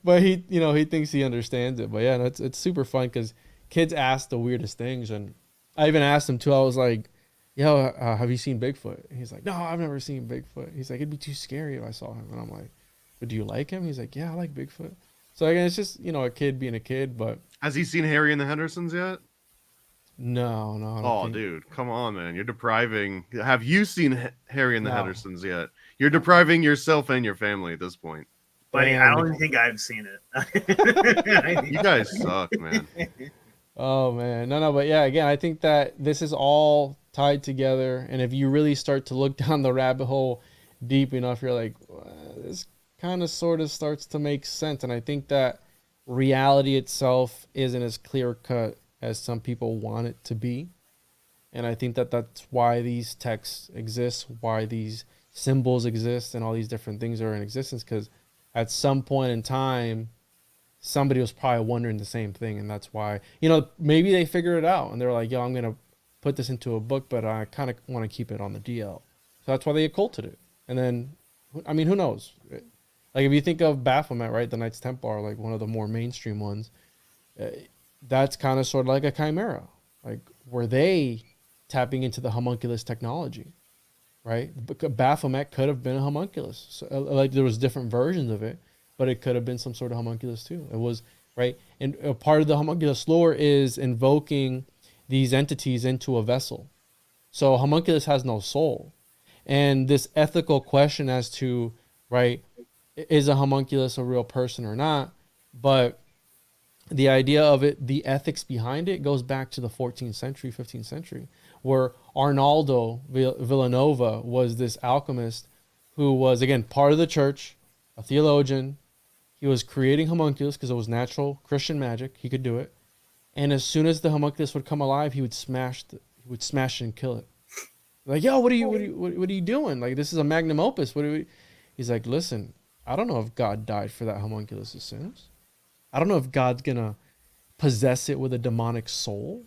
But he, you know, he thinks he understands it. But yeah, no, it's super fun because kids ask the weirdest things. And I even asked him too, I was like, yo, have you seen Bigfoot? And he's like, no, I've never seen Bigfoot. He's like, it'd be too scary if I saw him. And I'm like, but do you like him? He's like, yeah, I like Bigfoot. So again, it's just, you know, a kid being a kid. But has he seen Harry and the Hendersons yet? No. I don't think. Dude, come on, man. You're depriving. Have you seen Harry and the Hendersons yet? You're depriving yourself and your family at this point. Buddy, I don't even think I've seen it. You guys suck, man. Oh, man. No. But yeah, again, I think that this is all tied together. And if you really start to look down the rabbit hole deep enough, you're like, well, this kind of sort of starts to make sense. And I think that reality itself isn't as clear cut as some people want it to be. And I think that that's why these texts exist, why these symbols exist, and all these different things are in existence, because at some point in time, somebody was probably wondering the same thing. And that's why, you know, maybe they figured it out and they're like, yo, I'm going to put this into a book, but I kind of want to keep it on the DL. So that's why they occulted it. And then, I mean, who knows? Like, if you think of Baphomet, right? The Knights Templar, like one of the more mainstream ones. that's kind of sort of like a chimera. Like, were they tapping into the homunculus technology, right? Baphomet could have been a homunculus. So, like, there was different versions of it, but it could have been some sort of homunculus too. It was, right? And a part of the homunculus lore is invoking these entities into a vessel. So homunculus has no soul. And this ethical question as to, right, is a homunculus a real person or not? But the idea of it, the ethics behind it, goes back to the 14th century, 15th century, where Arnaldo Villanova was this alchemist who was, again, part of the church, a theologian. He was creating homunculus because it was natural Christian magic. He could do it. And as soon as the homunculus would come alive, he would smash it and kill it. Like, yo, what are you doing? Like, this is a magnum opus. He's like, listen, I don't know if God died for that homunculus' sins. I don't know if God's gonna possess it with a demonic soul.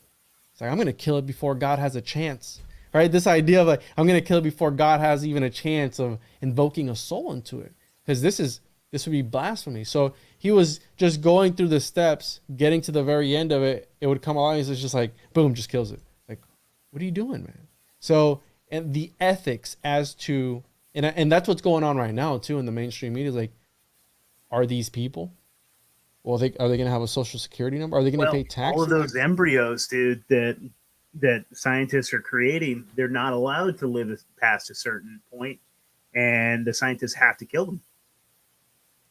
It's like, I'm gonna kill it before God has a chance, right? This idea of, like, I'm gonna kill it before God has even a chance of invoking a soul into it, because this would be blasphemy. So he was just going through the steps, getting to the very end of it. It would come along. It's just like, boom, just kills it. Like, what are you doing, man? So, and the ethics as to, and that's what's going on right now too in the mainstream media. Like, are these people? Well, are they going to have a social security number? Are they going to pay taxes? All of those embryos, dude, that scientists are creating, they're not allowed to live past a certain point, and the scientists have to kill them.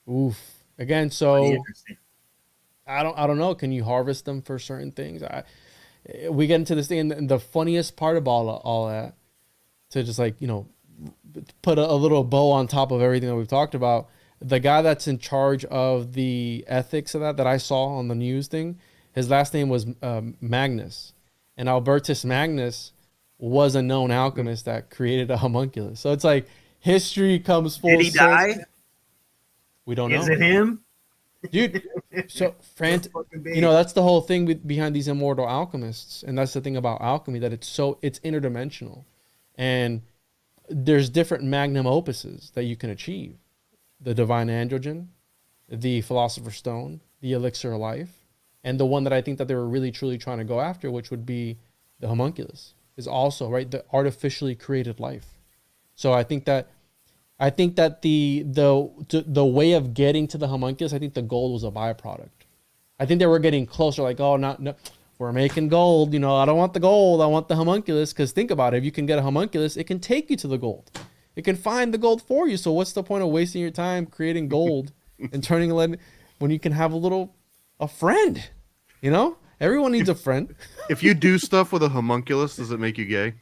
Oof. Again, so I don't know. Can you harvest them for certain things? We get into this thing, and the funniest part about all that, to just, like, you know, put a little bow on top of everything that we've talked about. The guy that's in charge of the ethics of that I saw on the news thing, his last name was Magnus. And Albertus Magnus was a known alchemist that created a homunculus. So it's like history comes full circle. Did he die? We don't know. Is it him? Dude, so you know, that's the whole thing behind these immortal alchemists. And that's the thing about alchemy, that it's interdimensional. And there's different magnum opuses that you can achieve. The divine androgen, the philosopher's stone, the elixir of life, and the one that I think that they were really truly trying to go after, which would be the homunculus, is also, right, the artificially created life. So I think that the way of getting to the homunculus, I think the gold was a byproduct. I think they were getting closer, like, oh, no, we're making gold. You know, I don't want the gold. I want the homunculus. Because think about it. If you can get a homunculus, it can take you to the gold. It can find the gold for you. So what's the point of wasting your time creating gold and turning lead when you can have a friend? You know, everyone needs a friend. If you do stuff with a homunculus, does it make you gay?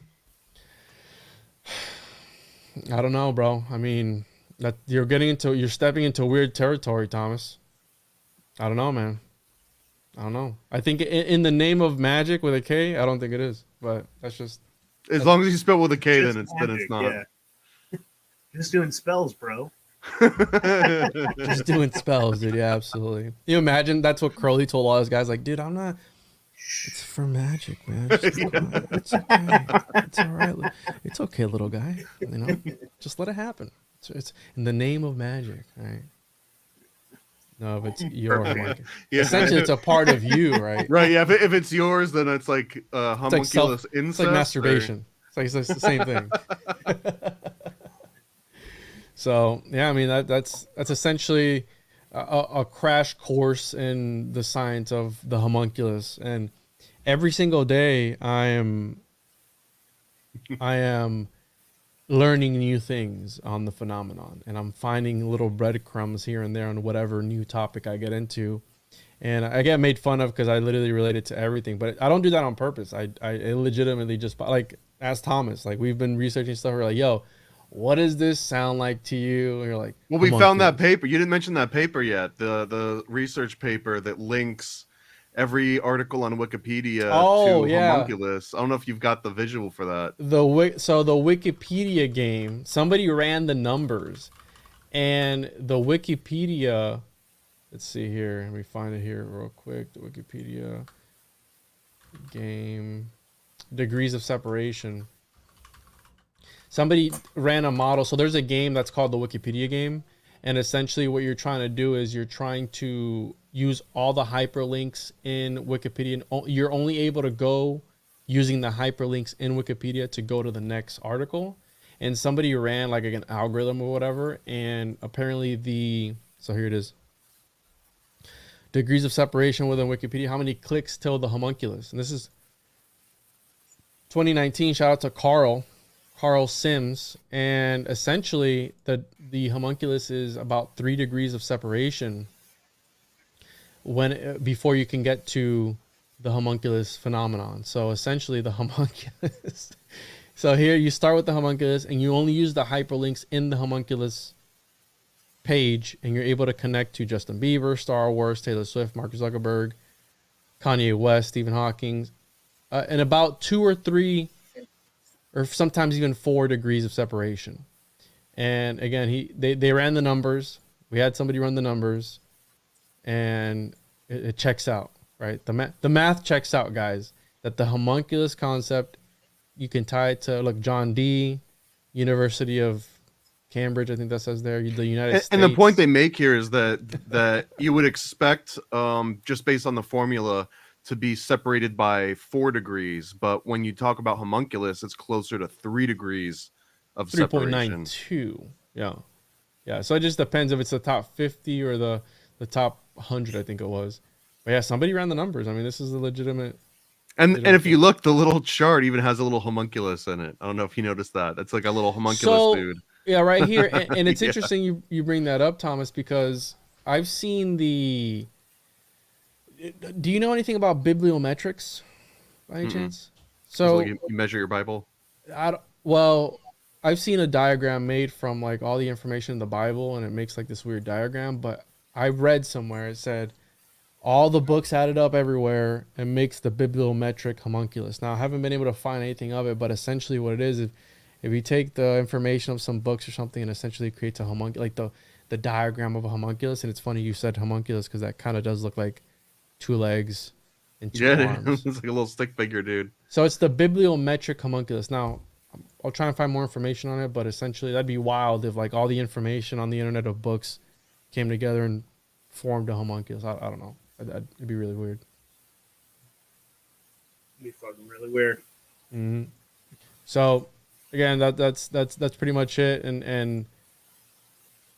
I don't know, bro. I mean, that you're stepping into weird territory, Thomas. I don't know, man. I don't know. I think in the name of magic with a K, I don't think it is. But that's just, as long as you spell with a K, then it's not. Yeah. Just doing spells, bro. Just doing spells, dude. Yeah, absolutely. You imagine that's what Crowley told all his guys, like, dude, I'm not. It's for magic, man. It's okay. It's all right. It's okay, little guy. You know, just let it happen. It's in the name of magic, right? No, if it's your market. Yeah. Essentially, it's a part of you, right? Right. Yeah. If it's yours, then it's like homunculus incest. It's like masturbation. Or... It's the same thing. So yeah, I mean that's essentially a crash course in the science of the homunculus, and every single day I am learning new things on the phenomenon, and I'm finding little breadcrumbs here and there on whatever new topic I get into, and I get made fun of because I literally relate it to everything, but I don't do that on purpose. I legitimately just, like, ask Thomas, like, we've been researching stuff. We're like, yo, what does this sound like to you? And you're like, well, we found that paper. You didn't mention that paper yet. The research paper that links every article on Wikipedia to homunculus. I don't know if you've got the visual for that. So the Wikipedia game, somebody ran the numbers, and the Wikipedia, let's see here. Let me find it here real quick. The Wikipedia game, degrees of separation. Somebody ran a model. So there's a game that's called the Wikipedia game. And essentially what you're trying to do is you're trying to use all the hyperlinks in Wikipedia. And you're only able to go using the hyperlinks in Wikipedia to go to the next article. And somebody ran like an algorithm or whatever. And apparently so here it is. Degrees of separation within Wikipedia. How many clicks till the homunculus? And this is 2019. Shout out to Carl Sims. And essentially the homunculus is about 3 degrees of separation before you can get to the homunculus phenomenon. So essentially the homunculus. So here you start with the homunculus and you only use the hyperlinks in the homunculus page, and you're able to connect to Justin Bieber, Star Wars, Taylor Swift, Mark Zuckerberg, Kanye West, Stephen Hawking, and about 2 or 3 or sometimes even 4 degrees of separation. And again, they ran the numbers. We had somebody run the numbers, and it checks out, right? The math checks out, guys, that the homunculus concept, you can tie it to, look, John D., University of Cambridge, I think that says there, the United States. And the point they make here is that you would expect, just based on the formula, to be separated by 4 degrees. But when you talk about homunculus, it's closer to 3 degrees of separation. 3.92. Yeah. Yeah. So it just depends if it's the top 50 or the top 100, I think it was. But yeah, somebody ran the numbers. I mean, this is a legitimate. And if you look, the little chart even has a little homunculus in it. I don't know if you noticed that. It's like a little homunculus dude. Yeah, right here. And it's interesting you bring that up, Thomas, because I've seen do you know anything about bibliometrics by any chance? So like you measure your Bible? I've seen a diagram made from like all the information in the Bible, and it makes like this weird diagram, but I read somewhere it said all the books added up everywhere and makes the bibliometric homunculus. Now, I haven't been able to find anything of it, but essentially what it is, if you take the information of some books or something and essentially creates a homunculus, like the diagram of a homunculus, and it's funny you said homunculus because that kind of does look like 2 legs and 2 arms. It's like a little stick figure, dude. So it's the bibliometric homunculus. Now, I'll try and find more information on it, but essentially that'd be wild if like all the information on the internet of books came together and formed a homunculus. I don't know. It'd be really weird. It'd be fucking really weird. Mm-hmm. So again, that's pretty much it. And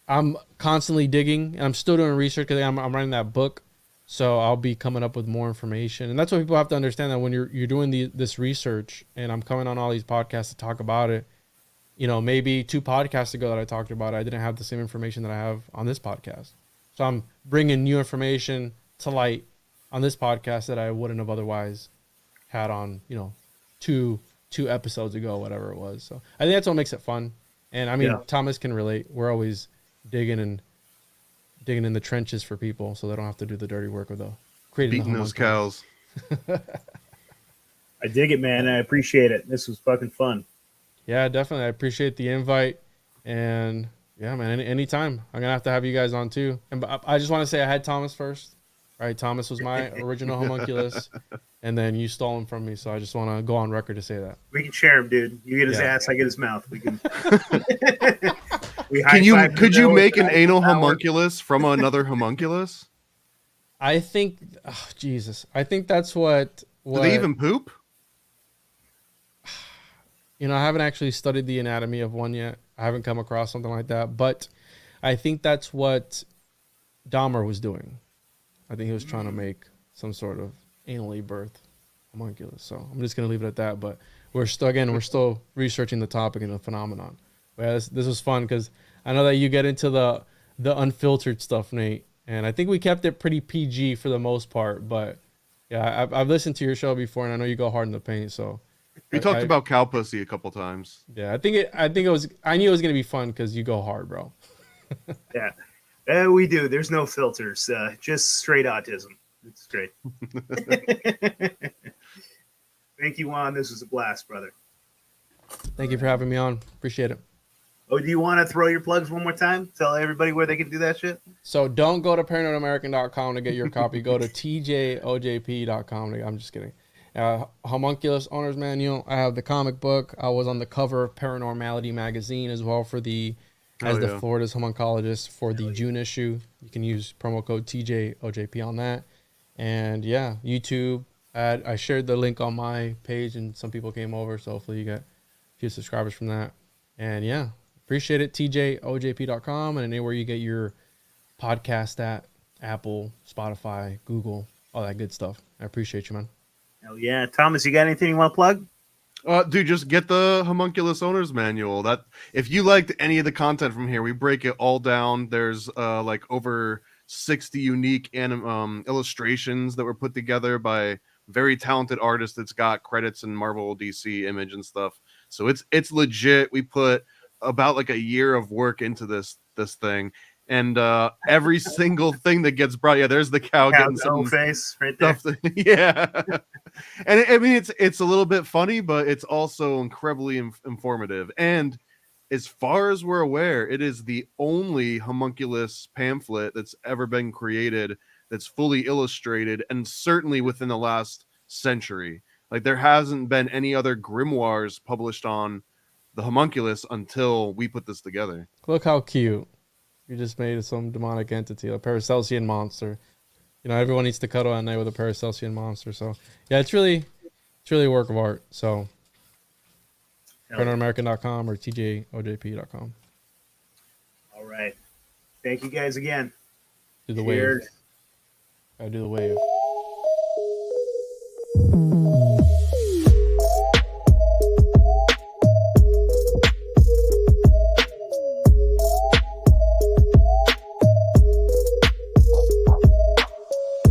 I'm constantly digging. And I'm still doing research because I'm writing that book. So I'll be coming up with more information. And that's what people have to understand, that when you're doing this research, and I'm coming on all these podcasts to talk about it, you know, maybe 2 podcasts ago that I talked about it, I didn't have the same information that I have on this podcast. So I'm bringing new information to light on this podcast that I wouldn't have otherwise had on, you know, two episodes ago, whatever it was. So I think that's what makes it fun. And I mean, Thomas can relate. We're always digging in the trenches for people, so they don't have to do the dirty work of beating those cows. I dig it, man. I appreciate it. This was fucking fun. Yeah, definitely. I appreciate the invite, and yeah, man, anytime. I'm gonna have to have you guys on too. And I just want to say I had Thomas first. Right, Thomas was my original homunculus, and then you stole him from me. So I just want to go on record to say that. We can share him, dude. You get his ass, I get his mouth. We can. Could you make an anal homunculus from another homunculus? I think, Jesus, I think that's what. Do they even poop? You know, I haven't actually studied the anatomy of one yet. I haven't come across something like that, but I think that's what Dahmer was doing. I think he was trying to make some sort of anally birthed homunculus. So I'm just going to leave it at that. But we're still researching the topic and the phenomenon. But yeah, this was fun because I know that you get into the unfiltered stuff, Nate. And I think we kept it pretty PG for the most part. But yeah, I've listened to your show before, and I know you go hard in the paint. So we talked about cow pussy a couple times. Yeah, I knew it was going to be fun because you go hard, bro. Yeah. We do. There's no filters. Just straight autism. It's great. Thank you, Juan. This was a blast, brother. Thank you for having me on. Appreciate it. Oh, do you want to throw your plugs one more time? Tell everybody where they can do that shit. So don't go to paranoidamerican.com to get your copy. Go to tjojp.com. I'm just kidding. Homunculus Owner's Manual. I have the comic book. I was on the cover of Paranormality magazine as well for the as the yeah. Florida's homuncologist for the June issue. You can use promo code TJOJP on that. And yeah, YouTube. I shared the link on my page, and some people came over, so hopefully you got a few subscribers from that. And yeah, appreciate it. TJOJP.com and anywhere you get your podcast at, Apple, Spotify, Google, all that good stuff. I appreciate you, man. Hell yeah. Thomas, you got anything you want to plug? Dude, just get the Homunculus Owner's Manual. That if you liked any of the content from here, we break it all down. There's like over 60 unique illustrations that were put together by very talented artists. It's got credits in Marvel, DC, Image, and stuff. So it's legit. We put about like a year of work into this thing, and every single thing that gets brought. Yeah, there's the cow getting some face right there. stuff. Yeah, and I mean it's a little bit funny, but it's also incredibly informative. And as far as we're aware, it is the only homunculus pamphlet that's ever been created that's fully illustrated, and certainly within the last century. Like there hasn't been any other grimoires published on the homunculus until we put this together. Look how cute. You just made some demonic entity, a Paracelsian monster. You know, everyone needs to cuddle at night with a Paracelsian monster. So yeah, it's really a work of art. So ParanormalAmerican.com or TJOJP.com. All right. Thank you guys again. Do the Cheers. wave. I do the wave.